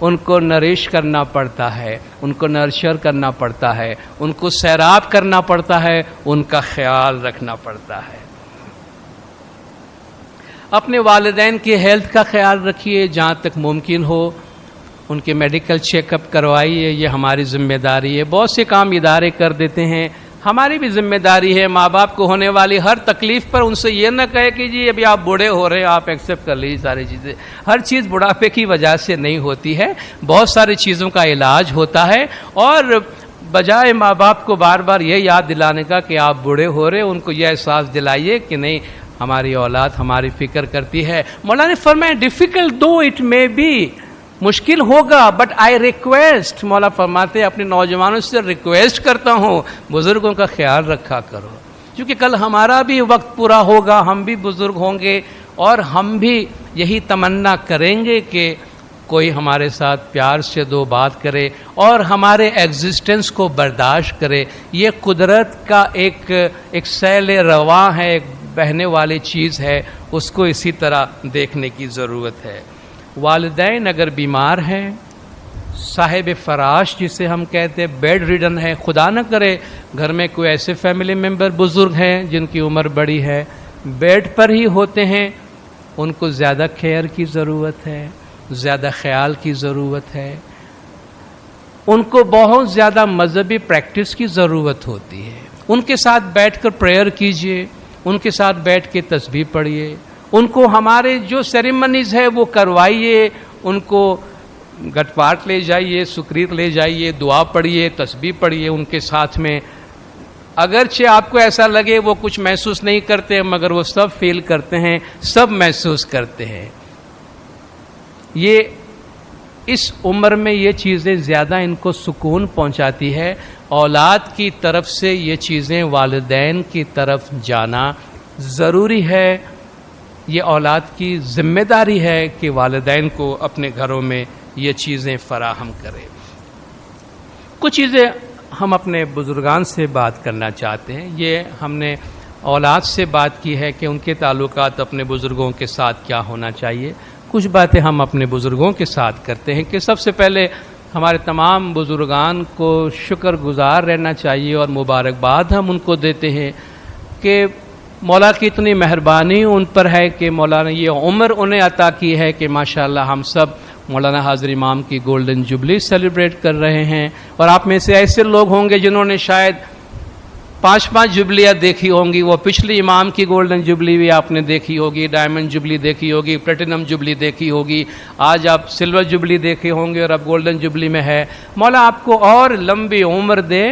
ان کو نرش کرنا پڑتا ہے، ان کو نرچر کرنا پڑتا ہے، ان کو سیراب کرنا پڑتا ہے، ان کا خیال رکھنا پڑتا ہے۔ اپنے والدین کی ہیلتھ کا خیال رکھیے جہاں تک ممکن ہو، ان کے میڈیکل چیک اپ کروائیے، یہ ہماری ذمہ داری ہے۔ بہت سے کام ادارے کر دیتے ہیں، ہماری بھی ذمہ داری ہے ماں باپ کو ہونے والی ہر تکلیف پر ان سے یہ نہ کہے کہ جی ابھی آپ بوڑھے ہو رہے ہیں، آپ ایکسیپٹ کر لیجیے ساری چیزیں۔ ہر چیز بڑھاپے کی وجہ سے نہیں ہوتی ہے، بہت ساری چیزوں کا علاج ہوتا ہے، اور بجائے ماں باپ کو بار بار یہ یاد دلانے کا کہ آپ بوڑھے ہو رہے ہیں، ان کو یہ احساس دلائیے کہ نہیں، ہماری اولاد ہماری فکر کرتی ہے۔ مولانا نے فرمایا difficult though it may be, مشکل ہوگا، بٹ آئی ریکویسٹ، مولا فرماتے ہیں اپنے نوجوانوں سے ریکویسٹ کرتا ہوں بزرگوں کا خیال رکھا کرو، کیونکہ کل ہمارا بھی وقت پورا ہوگا، ہم بھی بزرگ ہوں گے، اور ہم بھی یہی تمنا کریں گے کہ کوئی ہمارے ساتھ پیار سے دو بات کرے اور ہمارے ایگزسٹنس کو برداشت کرے۔ یہ قدرت کا ایک سیل رواں ہے، ایک بہنے والی چیز ہے، اس کو اسی طرح دیکھنے کی ضرورت ہے۔ والدین اگر بیمار ہیں، صاحب فراش جسے ہم کہتے ہیں بیڈ ریڈن ہے، خدا نہ کرے گھر میں کوئی ایسے فیملی ممبر بزرگ ہیں جن کی عمر بڑی ہے، بیڈ پر ہی ہوتے ہیں، ان کو زیادہ کیئر کی ضرورت ہے، زیادہ خیال کی ضرورت ہے، ان کو بہت زیادہ مذہبی پریکٹس کی ضرورت ہوتی ہے۔ ان کے ساتھ بیٹھ کر پریئر کیجئے، ان کے ساتھ بیٹھ کے تسبیح پڑھیے، ان کو ہمارے جو سیریمنیز ہے وہ کروائیے، ان کو گٹ پاٹ لے جائیے، سکریت لے جائیے، دعا پڑھیے، تسبیح پڑھیے ان کے ساتھ میں۔ اگرچہ آپ کو ایسا لگے وہ کچھ محسوس نہیں کرتے، مگر وہ سب فیل کرتے ہیں، سب محسوس کرتے ہیں۔ یہ اس عمر میں یہ چیزیں زیادہ ان کو سکون پہنچاتی ہے۔ اولاد کی طرف سے یہ چیزیں والدین کی طرف جانا ضروری ہے۔ یہ اولاد کی ذمہ داری ہے کہ والدین کو اپنے گھروں میں یہ چیزیں فراہم کرے۔ کچھ چیزیں ہم اپنے بزرگان سے بات کرنا چاہتے ہیں۔ یہ ہم نے اولاد سے بات کی ہے کہ ان کے تعلقات اپنے بزرگوں کے ساتھ کیا ہونا چاہیے۔ کچھ باتیں ہم اپنے بزرگوں کے ساتھ کرتے ہیں کہ سب سے پہلے ہمارے تمام بزرگان کو شکر گزار رہنا چاہیے اور مبارکباد ہم ان کو دیتے ہیں کہ مولا کی اتنی مہربانی ان پر ہے کہ مولا نے یہ عمر انہیں عطا کی ہے کہ ماشاءاللہ ہم سب مولانا حاضر امام کی گولڈن جوبلی سیلیبریٹ کر رہے ہیں۔ اور آپ میں سے ایسے لوگ ہوں گے جنہوں نے شاید 5 جبلیاں دیکھی ہوں گی، وہ پچھلی امام کی گولڈن جبلی بھی آپ نے دیکھی ہوگی، ڈائمنڈ جبلی دیکھی ہوگی، پلیٹینم جبلی دیکھی ہوگی، آج آپ سلور جبلی دیکھے ہوں گے اور اب گولڈن جبلی میں ہے۔ مولا آپ کو اور لمبی عمر دے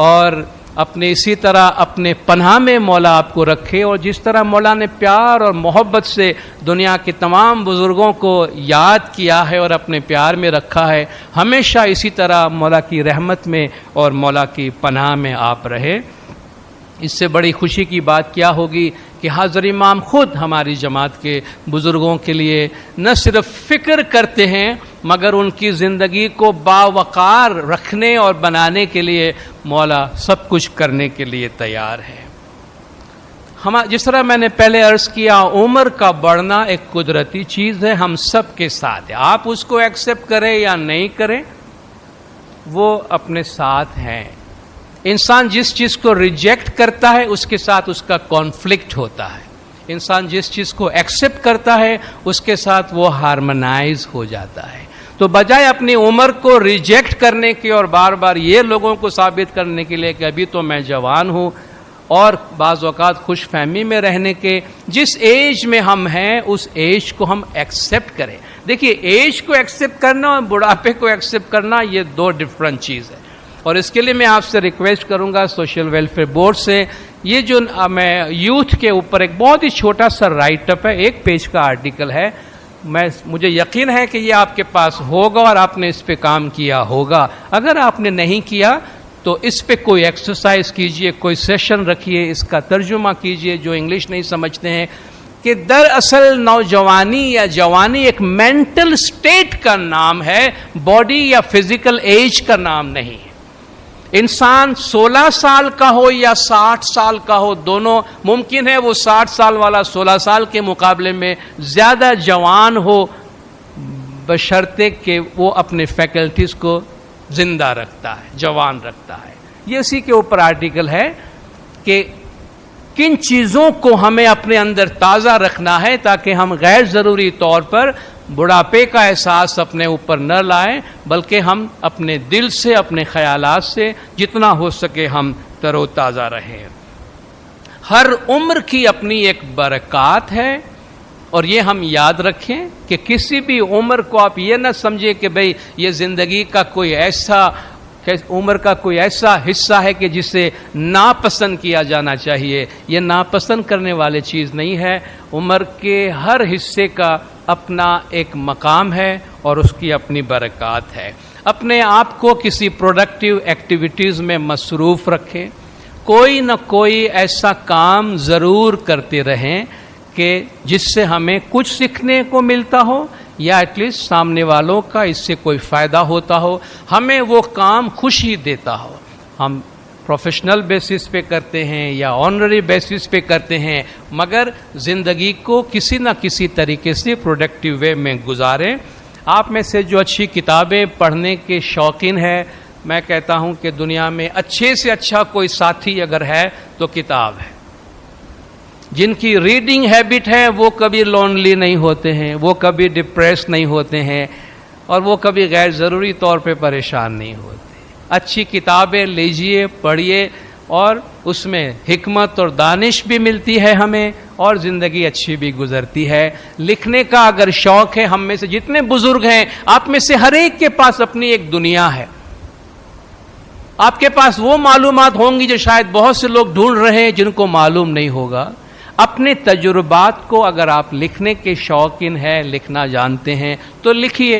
اور اپنے اسی طرح اپنے پناہ میں مولا آپ کو رکھے، اور جس طرح مولا نے پیار اور محبت سے دنیا کے تمام بزرگوں کو یاد کیا ہے اور اپنے پیار میں رکھا ہے، ہمیشہ اسی طرح مولا کی رحمت میں اور مولا کی پناہ میں آپ رہے۔ اس سے بڑی خوشی کی بات کیا ہوگی کہ حاضر امام خود ہماری جماعت کے بزرگوں کے لیے نہ صرف فکر کرتے ہیں مگر ان کی زندگی کو باوقار رکھنے اور بنانے کے لیے مولا سب کچھ کرنے کے لیے تیار ہے۔ جس طرح میں نے پہلے عرض کیا، عمر کا بڑھنا ایک قدرتی چیز ہے، ہم سب کے ساتھ ہے، آپ اس کو ایکسیپٹ کریں یا نہیں کریں وہ اپنے ساتھ ہیں۔ انسان جس چیز کو ریجیکٹ کرتا ہے اس کے ساتھ اس کا کانفلکٹ ہوتا ہے، انسان جس چیز کو ایکسیپٹ کرتا ہے اس کے ساتھ وہ ہارمونائز ہو جاتا ہے۔ تو بجائے اپنی عمر کو ریجیکٹ کرنے کے اور بار بار یہ لوگوں کو ثابت کرنے کے لیے کہ ابھی تو میں جوان ہوں، اور بعض اوقات خوش فہمی میں رہنے کے، جس ایج میں ہم ہیں اس ایج کو ہم ایکسیپٹ کریں۔ دیکھیے، ایج کو ایکسیپٹ کرنا اور بڑھاپے کو ایکسیپٹ کرنا یہ دو ڈفرنٹ چیز ہے، اور اس کے لیے میں آپ سے ریکویسٹ کروں گا سوشل ویلفیئر بورڈ سے، یہ جو میں یوتھ کے اوپر ایک بہت ہی چھوٹا سا رائٹ اپ ہے، 1 پیج کا آرٹیکل ہے، مجھے یقین ہے کہ یہ آپ کے پاس ہوگا اور آپ نے اس پہ کام کیا ہوگا۔ اگر آپ نے نہیں کیا تو اس پہ کوئی ایکسرسائز کیجئے، کوئی سیشن رکھیے، اس کا ترجمہ کیجئے جو انگلش نہیں سمجھتے ہیں، کہ دراصل نوجوانی یا جوانی ایک مینٹل سٹیٹ کا نام ہے، باڈی یا فزیکل ایج کا نام نہیں ہے۔ انسان 16 سال کا ہو یا 60 سال کا ہو، دونوں ممکن ہے وہ 60 سال والا 16 سال کے مقابلے میں زیادہ جوان ہو، بشرطے کہ وہ اپنے فیکلٹیز کو زندہ رکھتا ہے، جوان رکھتا ہے۔ یہ اسی کے اوپر آرٹیکل ہے کہ کن چیزوں کو ہمیں اپنے اندر تازہ رکھنا ہے تاکہ ہم غیر ضروری طور پر بڑھاپے کا احساس اپنے اوپر نہ لائیں، بلکہ ہم اپنے دل سے، اپنے خیالات سے جتنا ہو سکے ہم تر و تازہ رہیں۔ ہر عمر کی اپنی ایک برکات ہے، اور یہ ہم یاد رکھیں کہ کسی بھی عمر کو آپ یہ نہ سمجھے کہ بھئی یہ زندگی کا کوئی ایسا عمر کا کوئی ایسا حصہ ہے کہ جسے ناپسند کیا جانا چاہیے۔ یہ ناپسند کرنے والی چیز نہیں ہے۔ عمر کے ہر حصے کا اپنا ایک مقام ہے اور اس کی اپنی برکات ہے۔ اپنے آپ کو کسی پروڈکٹیو ایکٹیویٹیز میں مصروف رکھیں، کوئی نہ کوئی ایسا کام ضرور کرتے رہیں کہ جس سے ہمیں کچھ سیکھنے کو ملتا ہو یا ایٹ لیسٹ سامنے والوں کا اس سے کوئی فائدہ ہوتا ہو، ہمیں وہ کام خوشی دیتا ہو۔ ہم پروفیشنل بیسس پہ کرتے ہیں یا آنرری بیسس پہ کرتے ہیں، مگر زندگی کو کسی نہ کسی طریقے سے پروڈکٹیو وے میں گزاریں۔ آپ میں سے جو اچھی کتابیں پڑھنے کے شوقین ہے، میں کہتا ہوں کہ دنیا میں اچھے سے اچھا کوئی ساتھی اگر ہے تو کتاب ہے۔ جن کی ریڈنگ ہیبٹ ہے وہ کبھی لونلی نہیں ہوتے ہیں، وہ کبھی ڈپریس نہیں ہوتے ہیں، اور وہ کبھی غیر ضروری طور پہ پریشان نہیں ہوتے۔ اچھی کتابیں لیجئے، پڑھیے، اور اس میں حکمت اور دانش بھی ملتی ہے ہمیں، اور زندگی اچھی بھی گزرتی ہے۔ لکھنے کا اگر شوق ہے، ہم میں سے جتنے بزرگ ہیں، آپ میں سے ہر ایک کے پاس اپنی ایک دنیا ہے۔ آپ کے پاس وہ معلومات ہوں گی جو شاید بہت سے لوگ ڈھونڈ رہے ہیں جن کو معلوم نہیں ہوگا۔ اپنے تجربات کو اگر آپ لکھنے کے شوقین ہیں، لکھنا جانتے ہیں تو لکھیے۔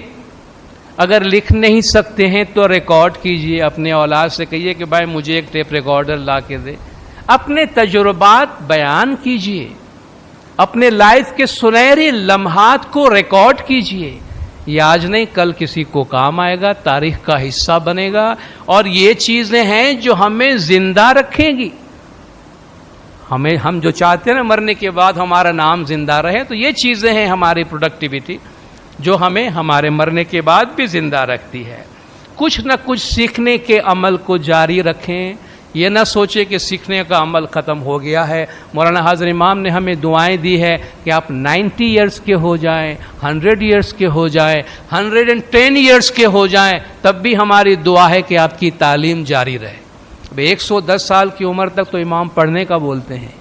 اگر لکھ نہیں سکتے ہیں تو ریکارڈ کیجئے، اپنے اولاد سے کہیے کہ بھائی مجھے ایک ٹیپ ریکارڈر لا کے دے۔ اپنے تجربات بیان کیجئے، اپنے لائف کے سنہرے لمحات کو ریکارڈ کیجئے۔ یہ آج نہیں کل کسی کو کام آئے گا، تاریخ کا حصہ بنے گا، اور یہ چیزیں ہیں جو ہمیں زندہ رکھیں گی۔ ہم جو چاہتے ہیں نا مرنے کے بعد ہمارا نام زندہ رہے، تو یہ چیزیں ہیں ہماری پروڈکٹیوٹی جو ہمیں ہمارے مرنے کے بعد بھی زندہ رکھتی ہے۔ کچھ نہ کچھ سیکھنے کے عمل کو جاری رکھیں، یہ نہ سوچے کہ سیکھنے کا عمل ختم ہو گیا ہے۔ مولانا حاضر امام نے ہمیں دعائیں دی ہے کہ آپ 90 ایئرس کے ہو جائیں، 100 ایئرس کے ہو جائیں، 110 ایئرس کے ہو جائیں، تب بھی ہماری دعا ہے کہ آپ کی تعلیم جاری رہے۔ 110 سال کی عمر تک تو امام پڑھنے کا بولتے ہیں۔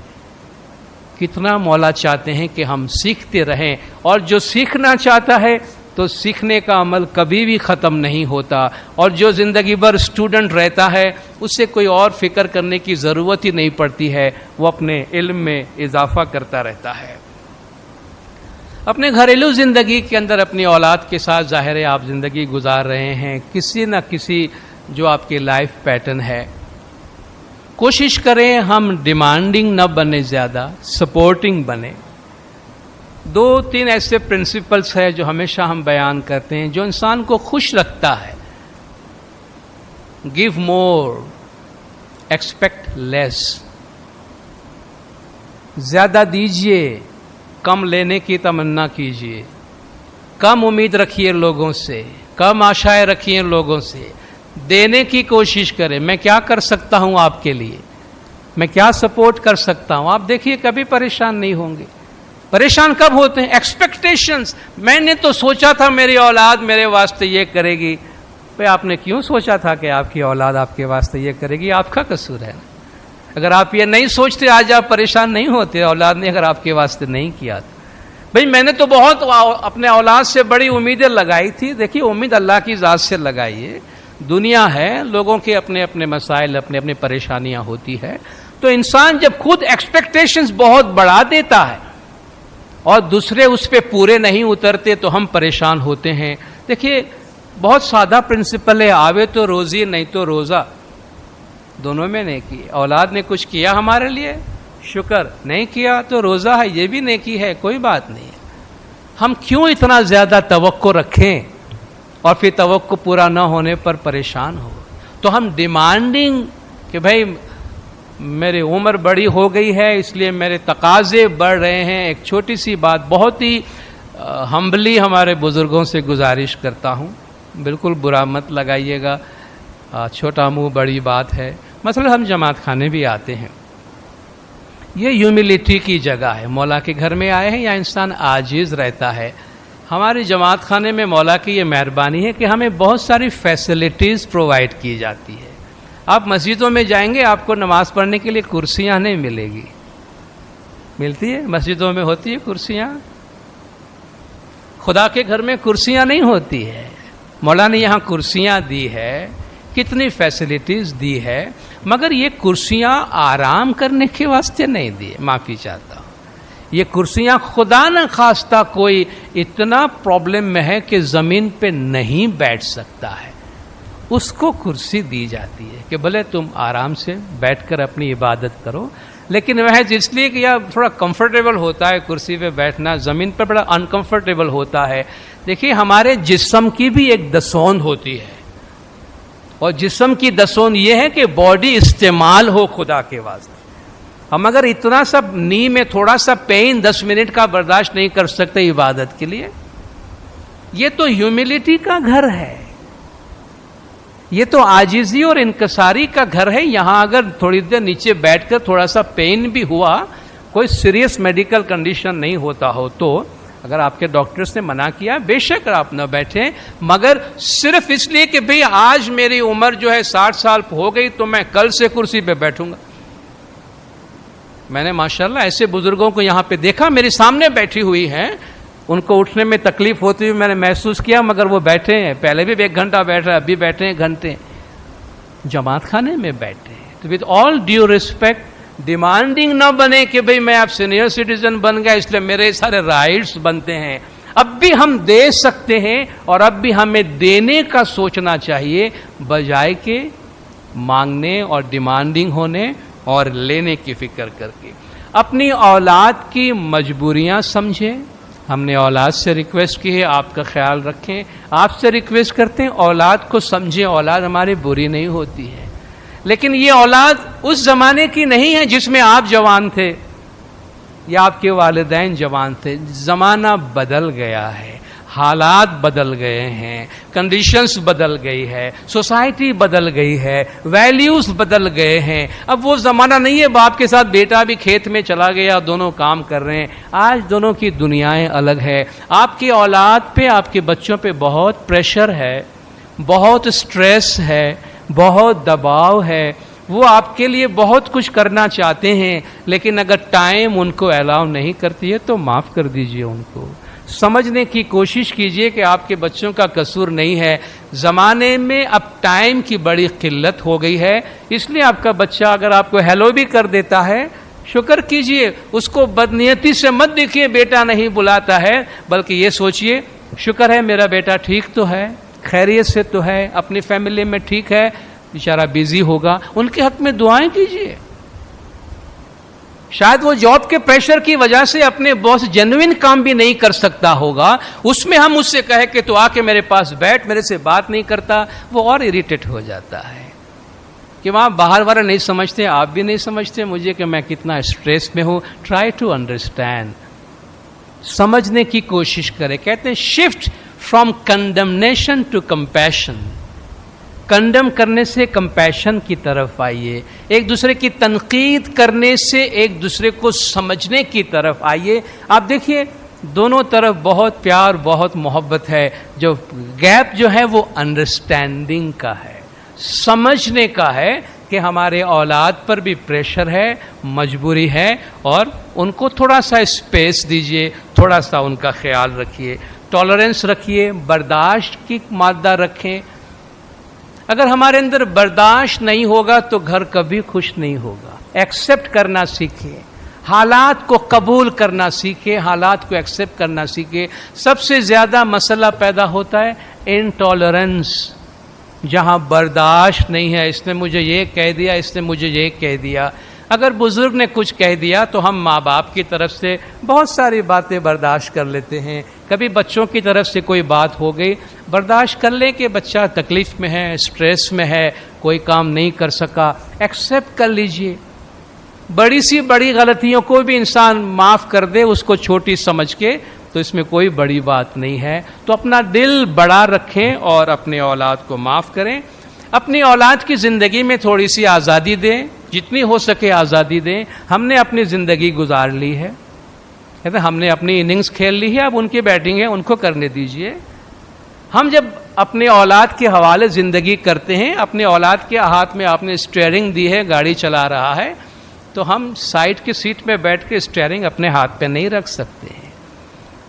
کتنا مولا چاہتے ہیں کہ ہم سیکھتے رہیں، اور جو سیکھنا چاہتا ہے تو سیکھنے کا عمل کبھی بھی ختم نہیں ہوتا، اور جو زندگی بھر اسٹوڈنٹ رہتا ہے اس سے کوئی اور فکر کرنے کی ضرورت ہی نہیں پڑتی ہے، وہ اپنے علم میں اضافہ کرتا رہتا ہے۔ اپنے گھریلو زندگی کے اندر اپنی اولاد کے ساتھ ظاہر ہے آپ زندگی گزار رہے ہیں، کسی نہ کسی جو آپ کی لائف پیٹرن ہے، کوشش کریں ہم ڈیمانڈنگ نہ بنے، زیادہ سپورٹنگ بنے۔ 2-3 ایسے پرنسپلز ہیں جو ہمیشہ ہم بیان کرتے ہیں جو انسان کو خوش رکھتا ہے۔ گیو مور، ایکسپیکٹ لیس۔ زیادہ دیجئے، کم لینے کی تمنا کیجئے، کم امید رکھیے لوگوں سے، کم آشائیں رکھیے لوگوں سے، دینے کی کوشش کریں۔ میں کیا کر سکتا ہوں آپ کے لیے، میں کیا سپورٹ کر سکتا ہوں، آپ دیکھیے کبھی پریشان نہیں ہوں گے۔ پریشان کب ہوتے ہیں؟ ایکسپیکٹیشنز۔ میں نے تو سوچا تھا میری اولاد میرے واسطے یہ کرے گی۔ بھئی آپ نے کیوں سوچا تھا کہ آپ کی اولاد آپ کے واسطے یہ کرے گی؟ آپ کا قصور ہے نا۔ اگر آپ یہ نہیں سوچتے آج آپ پریشان نہیں ہوتے، اولاد نے اگر آپ کے واسطے نہیں کیا تھا۔ بھئی میں نے تو بہت اپنے اولاد سے بڑی امیدیں لگائی تھی۔ دیکھیے امید اللہ کی ذات سے لگائیے، دنیا ہے، لوگوں کے اپنے اپنے مسائل، اپنے اپنے پریشانیاں ہوتی ہے، تو انسان جب خود ایکسپیکٹیشنز بہت بڑھا دیتا ہے اور دوسرے اس پہ پورے نہیں اترتے تو ہم پریشان ہوتے ہیں۔ دیکھیے بہت سادہ پرنسپل ہے، آوے تو روزی نہیں تو روزہ، دونوں میں نیکی۔ اولاد نے کچھ کیا ہمارے لیے، شکر، نہیں کیا تو روزہ ہے، یہ بھی نیکی ہے، کوئی بات نہیں ہے۔ ہم کیوں اتنا زیادہ توقع رکھیں اور پھر توقع پورا نہ ہونے پر پریشان ہو؟ تو ہم ڈیمانڈنگ کہ بھائی میری عمر بڑی ہو گئی ہے اس لیے میرے تقاضے بڑھ رہے ہیں. ایک چھوٹی سی بات بہت ہی ہمبلی ہمارے بزرگوں سے گزارش کرتا ہوں, بالکل برا مت لگائیے گا, چھوٹا منہ بڑی بات ہے. مثلا ہم جماعت خانے بھی آتے ہیں, یہ ہیوملٹی کی جگہ ہے. مولا کے گھر میں آئے ہیں یا انسان عاجز رہتا ہے. ہماری جماعت خانے میں مولا کی یہ مہربانی ہے کہ ہمیں بہت ساری فیسلٹیز پرووائڈ کی جاتی ہے. آپ مسجدوں میں جائیں گے آپ کو نماز پڑھنے کے لیے کرسیاں نہیں ملے گی. ملتی ہے مسجدوں میں, ہوتی ہے کرسیاں. خدا کے گھر میں کرسیاں نہیں ہوتی ہے. مولا نے یہاں کرسیاں دی ہے, کتنی فیسلٹیز دی ہے, مگر یہ کرسیاں آرام کرنے کے واسطے نہیں دی. معافی چاہتا ہوں, یہ کرسیاں خدا نہ خواستہ کوئی اتنا پرابلم میں ہے کہ زمین پہ نہیں بیٹھ سکتا ہے, اس کو کرسی دی جاتی ہے کہ بھلے تم آرام سے بیٹھ کر اپنی عبادت کرو. لیکن محض اس لیے کہ یہ تھوڑا کمفرٹیبل ہوتا ہے کرسی پہ بیٹھنا, زمین پہ بڑا انکمفرٹیبل ہوتا ہے. دیکھیے ہمارے جسم کی بھی ایک دسون ہوتی ہے, اور جسم کی دسون یہ ہے کہ باڈی استعمال ہو خدا کے واسطے. ہم اگر اتنا سا نی میں تھوڑا سا پین 10 منٹ کا برداشت نہیں کر سکتے عبادت کے لیے, یہ تو ہیوملٹی کا گھر ہے, یہ تو عاجزی اور انکساری کا گھر ہے. یہاں اگر تھوڑی دیر نیچے بیٹھ کر تھوڑا سا پین بھی ہوا, کوئی سیریس میڈیکل کنڈیشن نہیں ہوتا ہو, تو اگر آپ کے ڈاکٹرز نے منع کیا بے شک آپ نہ بیٹھیں, مگر صرف اس لیے کہ بھئی آج میری عمر جو ہے 60 سال ہو گئی تو میں کل سے کرسی پہ بیٹھوں گا. میں نے ماشاءاللہ ایسے بزرگوں کو یہاں پہ دیکھا, میرے سامنے بیٹھی ہوئی ہیں, ان کو اٹھنے میں تکلیف ہوتی ہوئی میں نے محسوس کیا, مگر وہ بیٹھے ہیں. پہلے بھی 1 گھنٹہ بیٹھ رہا, ابھی بیٹھے ہیں گھنٹے, جماعت خانے میں بیٹھے ہیں. تو with all due respect, demanding نہ بنے کہ بھئی میں اب سینئر سٹیزن بن گیا اس لیے میرے سارے رائٹس بنتے ہیں. اب بھی ہم دے سکتے ہیں, اور اب بھی ہمیں دینے کا سوچنا چاہیے بجائے کہ مانگنے اور ڈیمانڈنگ ہونے اور لینے کی فکر کر کے. اپنی اولاد کی مجبوریاں سمجھیں. ہم نے اولاد سے ریکویسٹ کی ہے آپ کا خیال رکھیں, آپ سے ریکویسٹ کرتے ہیں اولاد کو سمجھیں. اولاد ہماری بری نہیں ہوتی ہے, لیکن یہ اولاد اس زمانے کی نہیں ہے جس میں آپ جوان تھے یا آپ کے والدین جوان تھے. زمانہ بدل گیا ہے, حالات بدل گئے ہیں, کنڈیشنز بدل گئی ہے, سوسائٹی بدل گئی ہے, ویلیوز بدل گئے ہیں. اب وہ زمانہ نہیں ہے باپ کے ساتھ بیٹا بھی کھیت میں چلا گیا, دونوں کام کر رہے ہیں. آج دونوں کی دنیایں الگ ہے. آپ کی اولاد پہ, آپ کے بچوں پہ بہت پریشر ہے, بہت سٹریس ہے, بہت دباؤ ہے. وہ آپ کے لیے بہت کچھ کرنا چاہتے ہیں, لیکن اگر ٹائم ان کو الاؤ نہیں کرتی ہے تو معاف کر دیجئے ان کو. سمجھنے کی کوشش کیجئے کہ آپ کے بچوں کا قصور نہیں ہے. زمانے میں اب ٹائم کی بڑی قلت ہو گئی ہے, اس لیے آپ کا بچہ اگر آپ کو ہیلو بھی کر دیتا ہے شکر کیجئے. اس کو بدنیتی سے مت دیکھیے بیٹا نہیں بلاتا ہے, بلکہ یہ سوچئے شکر ہے میرا بیٹا ٹھیک تو ہے, خیریت سے تو ہے, اپنی فیملی میں ٹھیک ہے, بیچارہ بیزی ہوگا. ان کے حق میں دعائیں کیجئے. شاید وہ جاب کے پریشر کی وجہ سے اپنے باس جینوئن کام بھی نہیں کر سکتا ہوگا, اس میں ہم اس سے کہے کہ تو آ کے میرے پاس بیٹھ, میرے سے بات نہیں کرتا, وہ اور اریٹیٹ ہو جاتا ہے کہ وہاں باہر والے نہیں سمجھتے, آپ بھی نہیں سمجھتے مجھے کہ میں کتنا اسٹریس میں ہوں. ٹرائی ٹو انڈرسٹینڈ, سمجھنے کی کوشش کرے. کہتے ہیں shift from condemnation to compassion. Condemn کرنے سے کمپیشن کی طرف آئیے, ایک دوسرے کی تنقید کرنے سے ایک دوسرے کو سمجھنے کی طرف آئیے. آپ دیکھیے دونوں طرف بہت پیار, بہت محبت ہے. جو گیپ جو ہے وہ انڈرسٹینڈنگ کا ہے, سمجھنے کا ہے کہ ہمارے اولاد پر بھی پریشر ہے, مجبوری ہے, اور ان کو تھوڑا سا اسپیس دیجئے, تھوڑا سا ان کا خیال رکھیے, ٹالرنس رکھیے, برداشت کی مادہ رکھیں. اگر ہمارے اندر برداشت نہیں ہوگا تو گھر کبھی خوش نہیں ہوگا. ایکسپٹ کرنا سیکھیں, حالات کو قبول کرنا سیکھیں, حالات کو ایکسپٹ کرنا سیکھیں. سب سے زیادہ مسئلہ پیدا ہوتا ہے انٹالرنس, جہاں برداشت نہیں ہے. اس نے مجھے یہ کہہ دیا, اس نے مجھے یہ کہہ دیا. اگر بزرگ نے کچھ کہہ دیا تو ہم ماں باپ کی طرف سے بہت ساری باتیں برداشت کر لیتے ہیں. کبھی بچوں کی طرف سے کوئی بات ہو گئی, برداشت کر لیں کہ بچہ تکلیف میں ہے, اسٹریس میں ہے, کوئی کام نہیں کر سکا، ایکسیپٹ کر لیجئے. بڑی سی بڑی غلطیوں کو بھی انسان معاف کر دے اس کو چھوٹی سمجھ کے، تو اس میں کوئی بڑی بات نہیں ہے. تو اپنا دل بڑا رکھیں اور اپنے اولاد کو معاف کریں. اپنی اولاد کی زندگی میں تھوڑی سی آزادی دیں، جتنی ہو سکے آزادی دیں. ہم نے اپنی زندگی گزار لی ہے، کہتے ہم نے اپنی اننگز کھیل لی ہے، اب ان کی بیٹنگ ہے، ان کو کرنے دیجئے. ہم جب اپنے اولاد کے حوالے زندگی کرتے ہیں، اپنے اولاد کے ہاتھ میں آپ نے اسٹیئرنگ دی ہے، گاڑی چلا رہا ہے، تو ہم سائڈ کی سیٹ میں بیٹھ کے اسٹیئرنگ اپنے ہاتھ پہ نہیں رکھ سکتے ہیں.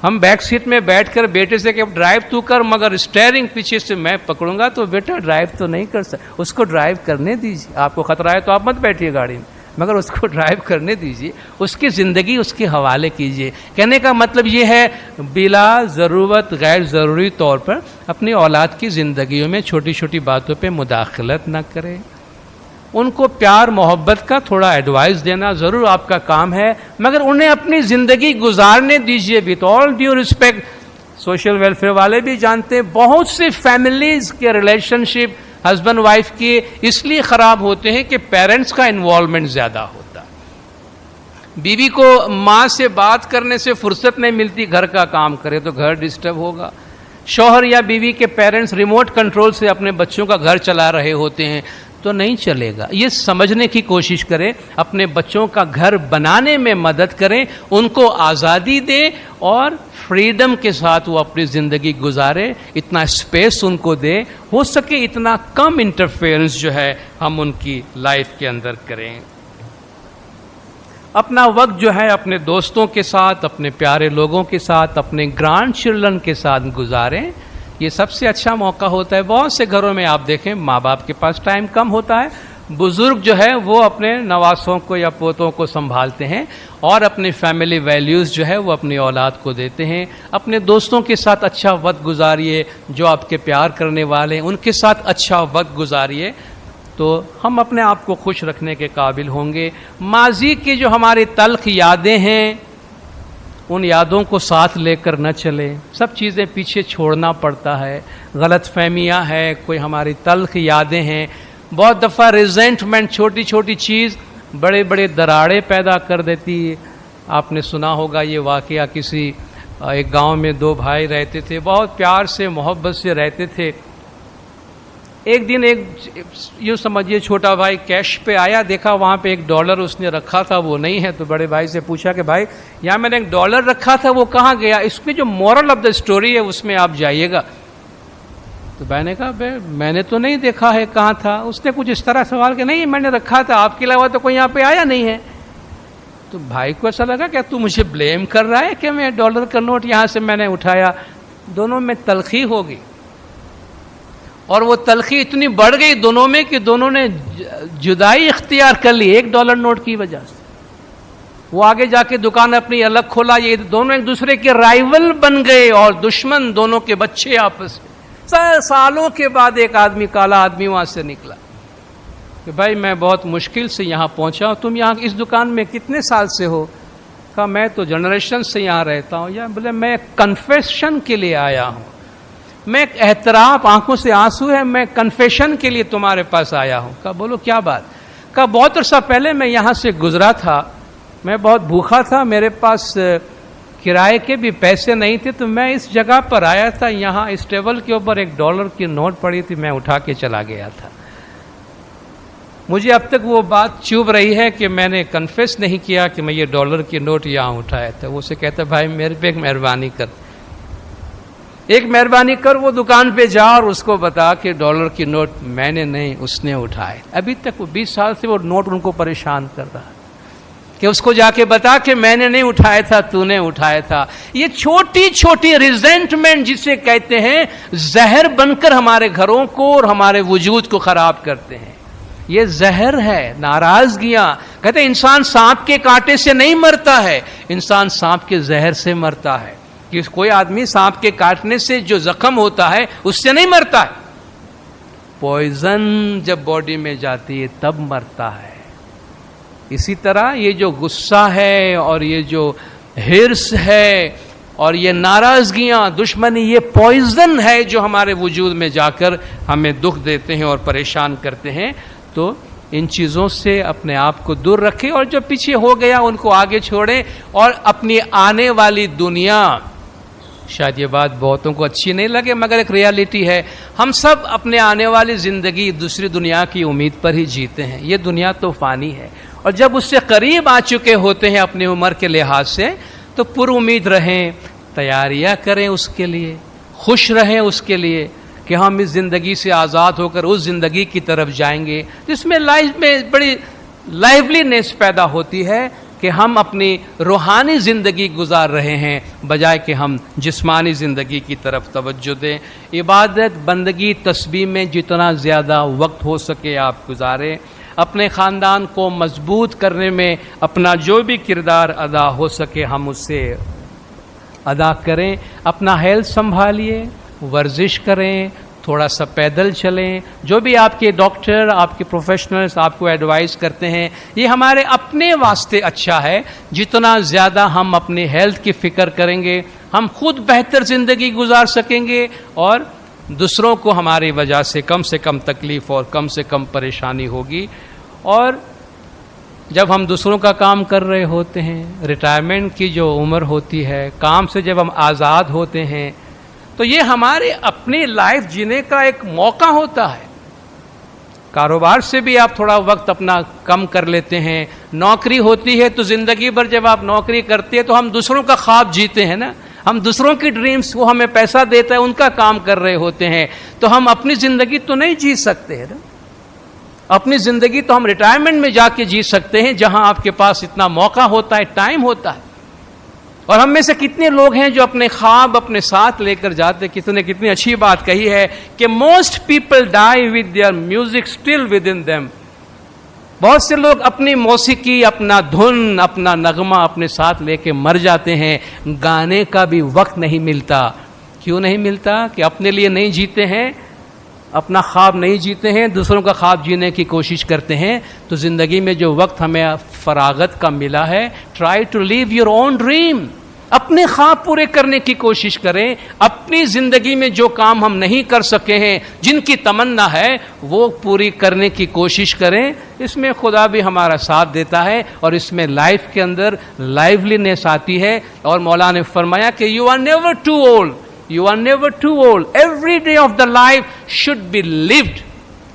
ہم بیک سیٹ میں بیٹھ کر بیٹے سے کہ ڈرائیو تو کر، مگر اسٹیئرنگ پیچھے سے میں پکڑوں گا تو بیٹا ڈرائیو تو نہیں کر سکتا. اس کو ڈرائیو کرنے دیجیے. آپ کو خطرہ ہے تو آپ مت بیٹھیے گاڑی میں، مگر اس کو ڈرائیو کرنے دیجیے. اس کی زندگی اس کے حوالے کیجیے. کہنے کا مطلب یہ ہے بلا ضرورت غیر ضروری طور پر اپنی اولاد کی زندگیوں میں چھوٹی چھوٹی باتوں پہ مداخلت نہ کریں. ان کو پیار محبت کا تھوڑا ایڈوائز دینا ضرور آپ کا کام ہے، مگر انہیں اپنی زندگی گزارنے دیجیے. With all due respect, social welfare والے بھی جانتے ہیں بہت سی فیملیز کے ریلیشن شپ ہسبینڈ وائف کے اس لیے خراب ہوتے ہیں کہ پیرنٹس کا انوالومنٹ زیادہ ہوتا. بیوی کو ماں سے بات کرنے سے فرصت نہیں ملتی، گھر کا کام کرے تو گھر ڈسٹرب ہوگا. شوہر یا بیوی کے پیرنٹس ریموٹ کنٹرول سے اپنے بچوں کا گھر چلا رہے ہوتے ہیں تو نہیں چلے گا. یہ سمجھنے کی کوشش کریں، اپنے بچوں کا گھر بنانے میں مدد کریں، ان کو آزادی دیں اور فریڈم کے ساتھ وہ اپنی زندگی گزارے. اتنا اسپیس ان کو دیں، ہو سکے اتنا کم انٹرفیئرنس جو ہے ہم ان کی لائف کے اندر کریں. اپنا وقت جو ہے اپنے دوستوں کے ساتھ، اپنے پیارے لوگوں کے ساتھ، اپنے گرانڈ چلڈرن کے ساتھ گزاریں. یہ سب سے اچھا موقع ہوتا ہے. بہت سے گھروں میں آپ دیکھیں ماں باپ کے پاس ٹائم کم ہوتا ہے، بزرگ جو ہے وہ اپنے نواسوں کو یا پوتوں کو سنبھالتے ہیں اور اپنی فیملی ویلیوز جو ہے وہ اپنی اولاد کو دیتے ہیں. اپنے دوستوں کے ساتھ اچھا وقت گزاریے، جو آپ کے پیار کرنے والے ہیں ان کے ساتھ اچھا وقت گزاریے، تو ہم اپنے آپ کو خوش رکھنے کے قابل ہوں گے. ماضی کی جو ہماری تلخ یادیں ہیں ان یادوں کو ساتھ لے کر نہ چلیں. سب چیزیں پیچھے چھوڑنا پڑتا ہے. غلط فہمیاں ہیں، کوئی ہماری تلخ یادیں ہیں. بہت دفعہ ریزنٹمنٹ، چھوٹی چھوٹی چیز بڑے بڑے دراڑیں پیدا کر دیتی ہے. آپ نے سنا ہوگا یہ واقعہ، کسی ایک گاؤں میں دو بھائی رہتے تھے، بہت پیار سے محبت سے رہتے تھے. ایک دن ایک یوں سمجھیے چھوٹا بھائی کیش پہ آیا، دیکھا وہاں پہ $1 اس نے رکھا تھا وہ نہیں ہے، تو بڑے بھائی سے پوچھا کہ بھائی یہاں میں نے $1 رکھا تھا وہ کہاں گیا؟ اس میں جو مورل آف دا اسٹوری ہے اس میں آپ جائیے گا. تو بھائی نے کہا میں نے تو نہیں دیکھا ہے کہاں تھا. اس نے کچھ اس طرح سوال کہ نہیں میں نے رکھا تھا، آپ کے علاوہ تو کوئی یہاں پہ آیا نہیں ہے. تو بھائی کو ایسا لگا کہ تو مجھے بلیم کر رہا ہے کہ میں $1 کا نوٹ یہاں سے میں نے اٹھایا. دونوں میں تلخی ہو گئی اور وہ تلخی اتنی بڑھ گئی دونوں میں کہ دونوں نے جدائی اختیار کر لی $1 نوٹ کی وجہ سے. وہ آگے جا کے دکان اپنی الگ کھولا، یہ دونوں ایک دوسرے کے رائیول بن گئے اور دشمن، دونوں کے بچے آپس میں. سالوں کے بعد ایک آدمی، کالا آدمی وہاں سے نکلا کہ بھائی میں بہت مشکل سے یہاں پہنچا ہوں، تم یہاں اس دکان میں کتنے سال سے ہو؟ کہا میں تو جنریشن سے یہاں رہتا ہوں. یا بولے میں کنفیشن کے لیے آیا ہوں، میں ایک احترام، آنکھوں سے آنسو ہے، میں کنفیشن کے لیے تمہارے پاس آیا ہوں. کہا بولو کیا بات؟ کہا بہت عرصہ پہلے میں یہاں سے گزرا تھا، میں بہت بھوکا تھا، میرے پاس کرائے کے بھی پیسے نہیں تھے، تو میں اس جگہ پر آیا تھا، یہاں اس ٹیبل کے اوپر $1 کی نوٹ پڑی تھی، میں اٹھا کے چلا گیا تھا. مجھے اب تک وہ بات چبھ رہی ہے کہ میں نے کنفیس نہیں کیا کہ میں یہ $1 کی نوٹ یہاں اٹھایا تھا. وہ سے کہتا بھائی میرے پہ ایک مہربانی کر، ایک مہربانی کر، وہ دکان پہ جا اور اس کو بتا کہ $1 کی نوٹ میں نے نہیں، اس نے اٹھائے. ابھی تک وہ 20 سال سے وہ نوٹ ان کو پریشان کر رہا کہ اس کو جا کے بتا کہ میں نے نہیں اٹھایا تھا، تو نے اٹھایا تھا. یہ چھوٹی چھوٹی ریزنٹمنٹ جسے کہتے ہیں زہر بن کر ہمارے گھروں کو اور ہمارے وجود کو خراب کرتے ہیں. یہ زہر ہے. ناراضگیاں، کہتے ہیں انسان سانپ کے کانٹے سے نہیں مرتا ہے، انسان سانپ کے زہر سے مرتا ہے. کہ کوئی آدمی سانپ کے کاٹنے سے جو زخم ہوتا ہے اس سے نہیں مرتا ہے، پوائزن جب باڈی میں جاتی ہے تب مرتا ہے. اسی طرح یہ جو غصہ ہے اور یہ جو ہرس ہے، اور یہ ناراضگیاں، دشمنی، یہ پوائزن ہے جو ہمارے وجود میں جا کر ہمیں دکھ دیتے ہیں اور پریشان کرتے ہیں. تو ان چیزوں سے اپنے آپ کو دور رکھیں اور جو پیچھے ہو گیا ان کو آگے چھوڑیں، اور اپنی آنے والی دنیا، شاید یہ بات بہتوں کو اچھی نہیں لگے مگر ایک ریالٹی ہے، ہم سب اپنے آنے والی زندگی دوسری دنیا کی امید پر ہی جیتے ہیں. یہ دنیا تو فانی ہے، اور جب اس سے قریب آ چکے ہوتے ہیں اپنی عمر کے لحاظ سے تو پر امید رہیں، تیاریاں کریں اس کے لیے، خوش رہیں اس کے لیے کہ ہم اس زندگی سے آزاد ہو کر اس زندگی کی طرف جائیں گے جس میں لائف میں بڑی لائیولینس پیدا ہوتی ہے کہ ہم اپنی روحانی زندگی گزار رہے ہیں بجائے کہ ہم جسمانی زندگی کی طرف توجہ دیں. عبادت، بندگی، تسبیح میں جتنا زیادہ وقت ہو سکے آپ گزاریں. اپنے خاندان کو مضبوط کرنے میں اپنا جو بھی کردار ادا ہو سکے ہم اس سے ادا کریں. اپنا ہیلتھ سنبھالیے، ورزش کریں، تھوڑا سا پیدل چلیں. جو بھی آپ کے ڈاکٹر، آپ کے پروفیشنلز آپ کو ایڈوائز کرتے ہیں یہ ہمارے اپنے واسطے اچھا ہے. جتنا زیادہ ہم اپنی ہیلتھ کی فکر کریں گے ہم خود بہتر زندگی گزار سکیں گے اور دوسروں کو ہماری وجہ سے کم تکلیف اور کم سے کم پریشانی ہوگی. اور جب ہم دوسروں کا کام کر رہے ہوتے ہیں، ریٹائرمنٹ کی جو عمر ہوتی ہے، کام سے جب ہم آزاد ہوتے ہیں تو یہ ہمارے اپنی لائف جینے کا ایک موقع ہوتا ہے. کاروبار سے بھی آپ تھوڑا وقت اپنا کم کر لیتے ہیں. نوکری ہوتی ہے تو زندگی بھر جب آپ نوکری کرتے ہیں تو ہم دوسروں کا خواب جیتے ہیں نا، ہم دوسروں کی ڈریمز، وہ ہمیں پیسہ دیتا ہے، ان کا کام کر رہے ہوتے ہیں. تو ہم اپنی زندگی تو نہیں جی سکتے ہیں نا. اپنی زندگی تو ہم ریٹائرمنٹ میں جا کے جی سکتے ہیں جہاں آپ کے پاس اتنا موقع ہوتا ہے، ٹائم ہوتا ہے. اور ہم میں سے کتنے لوگ ہیں جو اپنے خواب اپنے ساتھ لے کر جاتے. کتنی اچھی بات کہی ہے کہ most people die with their music still within them. بہت سے لوگ اپنی موسیقی، اپنا دھن، اپنا نغمہ اپنے ساتھ لے کے مر جاتے ہیں. گانے کا بھی وقت نہیں ملتا. کیوں نہیں ملتا؟ کہ اپنے لیے نہیں جیتے ہیں، اپنا خواب نہیں جیتے ہیں، دوسروں کا خواب جینے کی کوشش کرتے ہیں. تو زندگی میں جو وقت ہمیں فراغت کا ملا ہے، try to live your own dream. اپنے خواب پورے کرنے کی کوشش کریں. اپنی زندگی میں جو کام ہم نہیں کر سکے ہیں، جن کی تمنا ہے، وہ پوری کرنے کی کوشش کریں. اس میں خدا بھی ہمارا ساتھ دیتا ہے اور اس میں لائف کے اندر لائیولینس آتی ہے. اور مولا نے فرمایا کہ you are never too old. You are never too old. Every day of the life should be lived.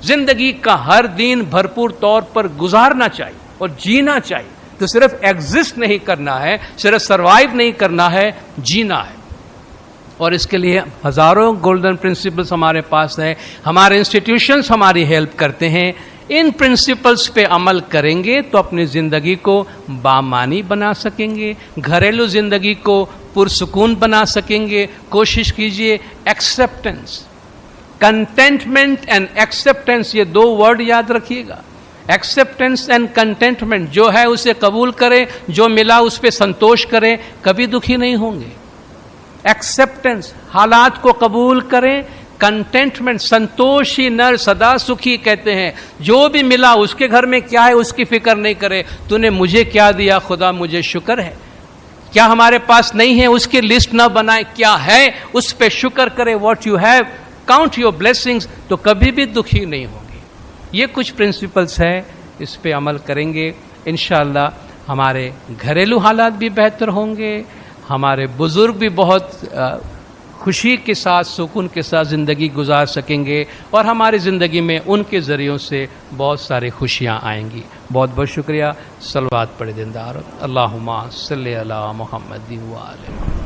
زندگی کا ہر دن بھرپور طور پر گزارنا چاہیے اور جینا چاہیے. تو صرف ایگزسٹ نہیں کرنا ہے، صرف سروائیو نہیں کرنا ہے، جینا ہے. اور اس کے لیے ہزاروں گولڈن پرنسپلز ہمارے پاس ہیں. ہمارے انسٹیٹیوشنز ہماری ہیلپ کرتے ہیں. ان پرنسپلز پہ عمل کریں گے تو اپنی زندگی کو بامانی بنا سکیں گے، گھریلو زندگی کو پرسکون بنا سکیں گے. کوشش کیجئے ایکسیپٹنس، کنٹینٹمنٹ اینڈ ایکسیپٹنس، یہ دو ورڈ یاد رکھیے گا. ایکسیپٹنس اینڈ کنٹینٹمنٹ، جو ہے اسے قبول کریں، جو ملا اس پہ سنتوش کریں، کبھی دکھی نہیں ہوں گے. ایکسیپٹنس، حالات کو قبول کریں. کنٹینٹمنٹ، سنتوشی نر سدا سکھی کہتے ہیں. جو بھی ملا، اس کے گھر میں کیا ہے اس کی فکر نہیں کرے. تو نے مجھے کیا دیا خدا، مجھے شکر ہے. کیا ہمارے پاس نہیں ہے اس کی لسٹ نہ بنائے، کیا ہے اس پہ شکر کرے. What you have, count your blessings, تو کبھی بھی دکھی نہیں ہوں گے. یہ کچھ پرنسپلس ہے، اس پہ عمل کریں گے انشاءاللہ ہمارے گھریلو حالات بھی بہتر ہوں گے. ہمارے بزرگ بھی بہت خوشی کے ساتھ، سکون کے ساتھ زندگی گزار سکیں گے اور ہماری زندگی میں ان کے ذریعوں سے بہت ساری خوشیاں آئیں گی. بہت بہت شکریہ. صلوات پڑھے دیندار. اللہم صلی علی محمد و آلہ.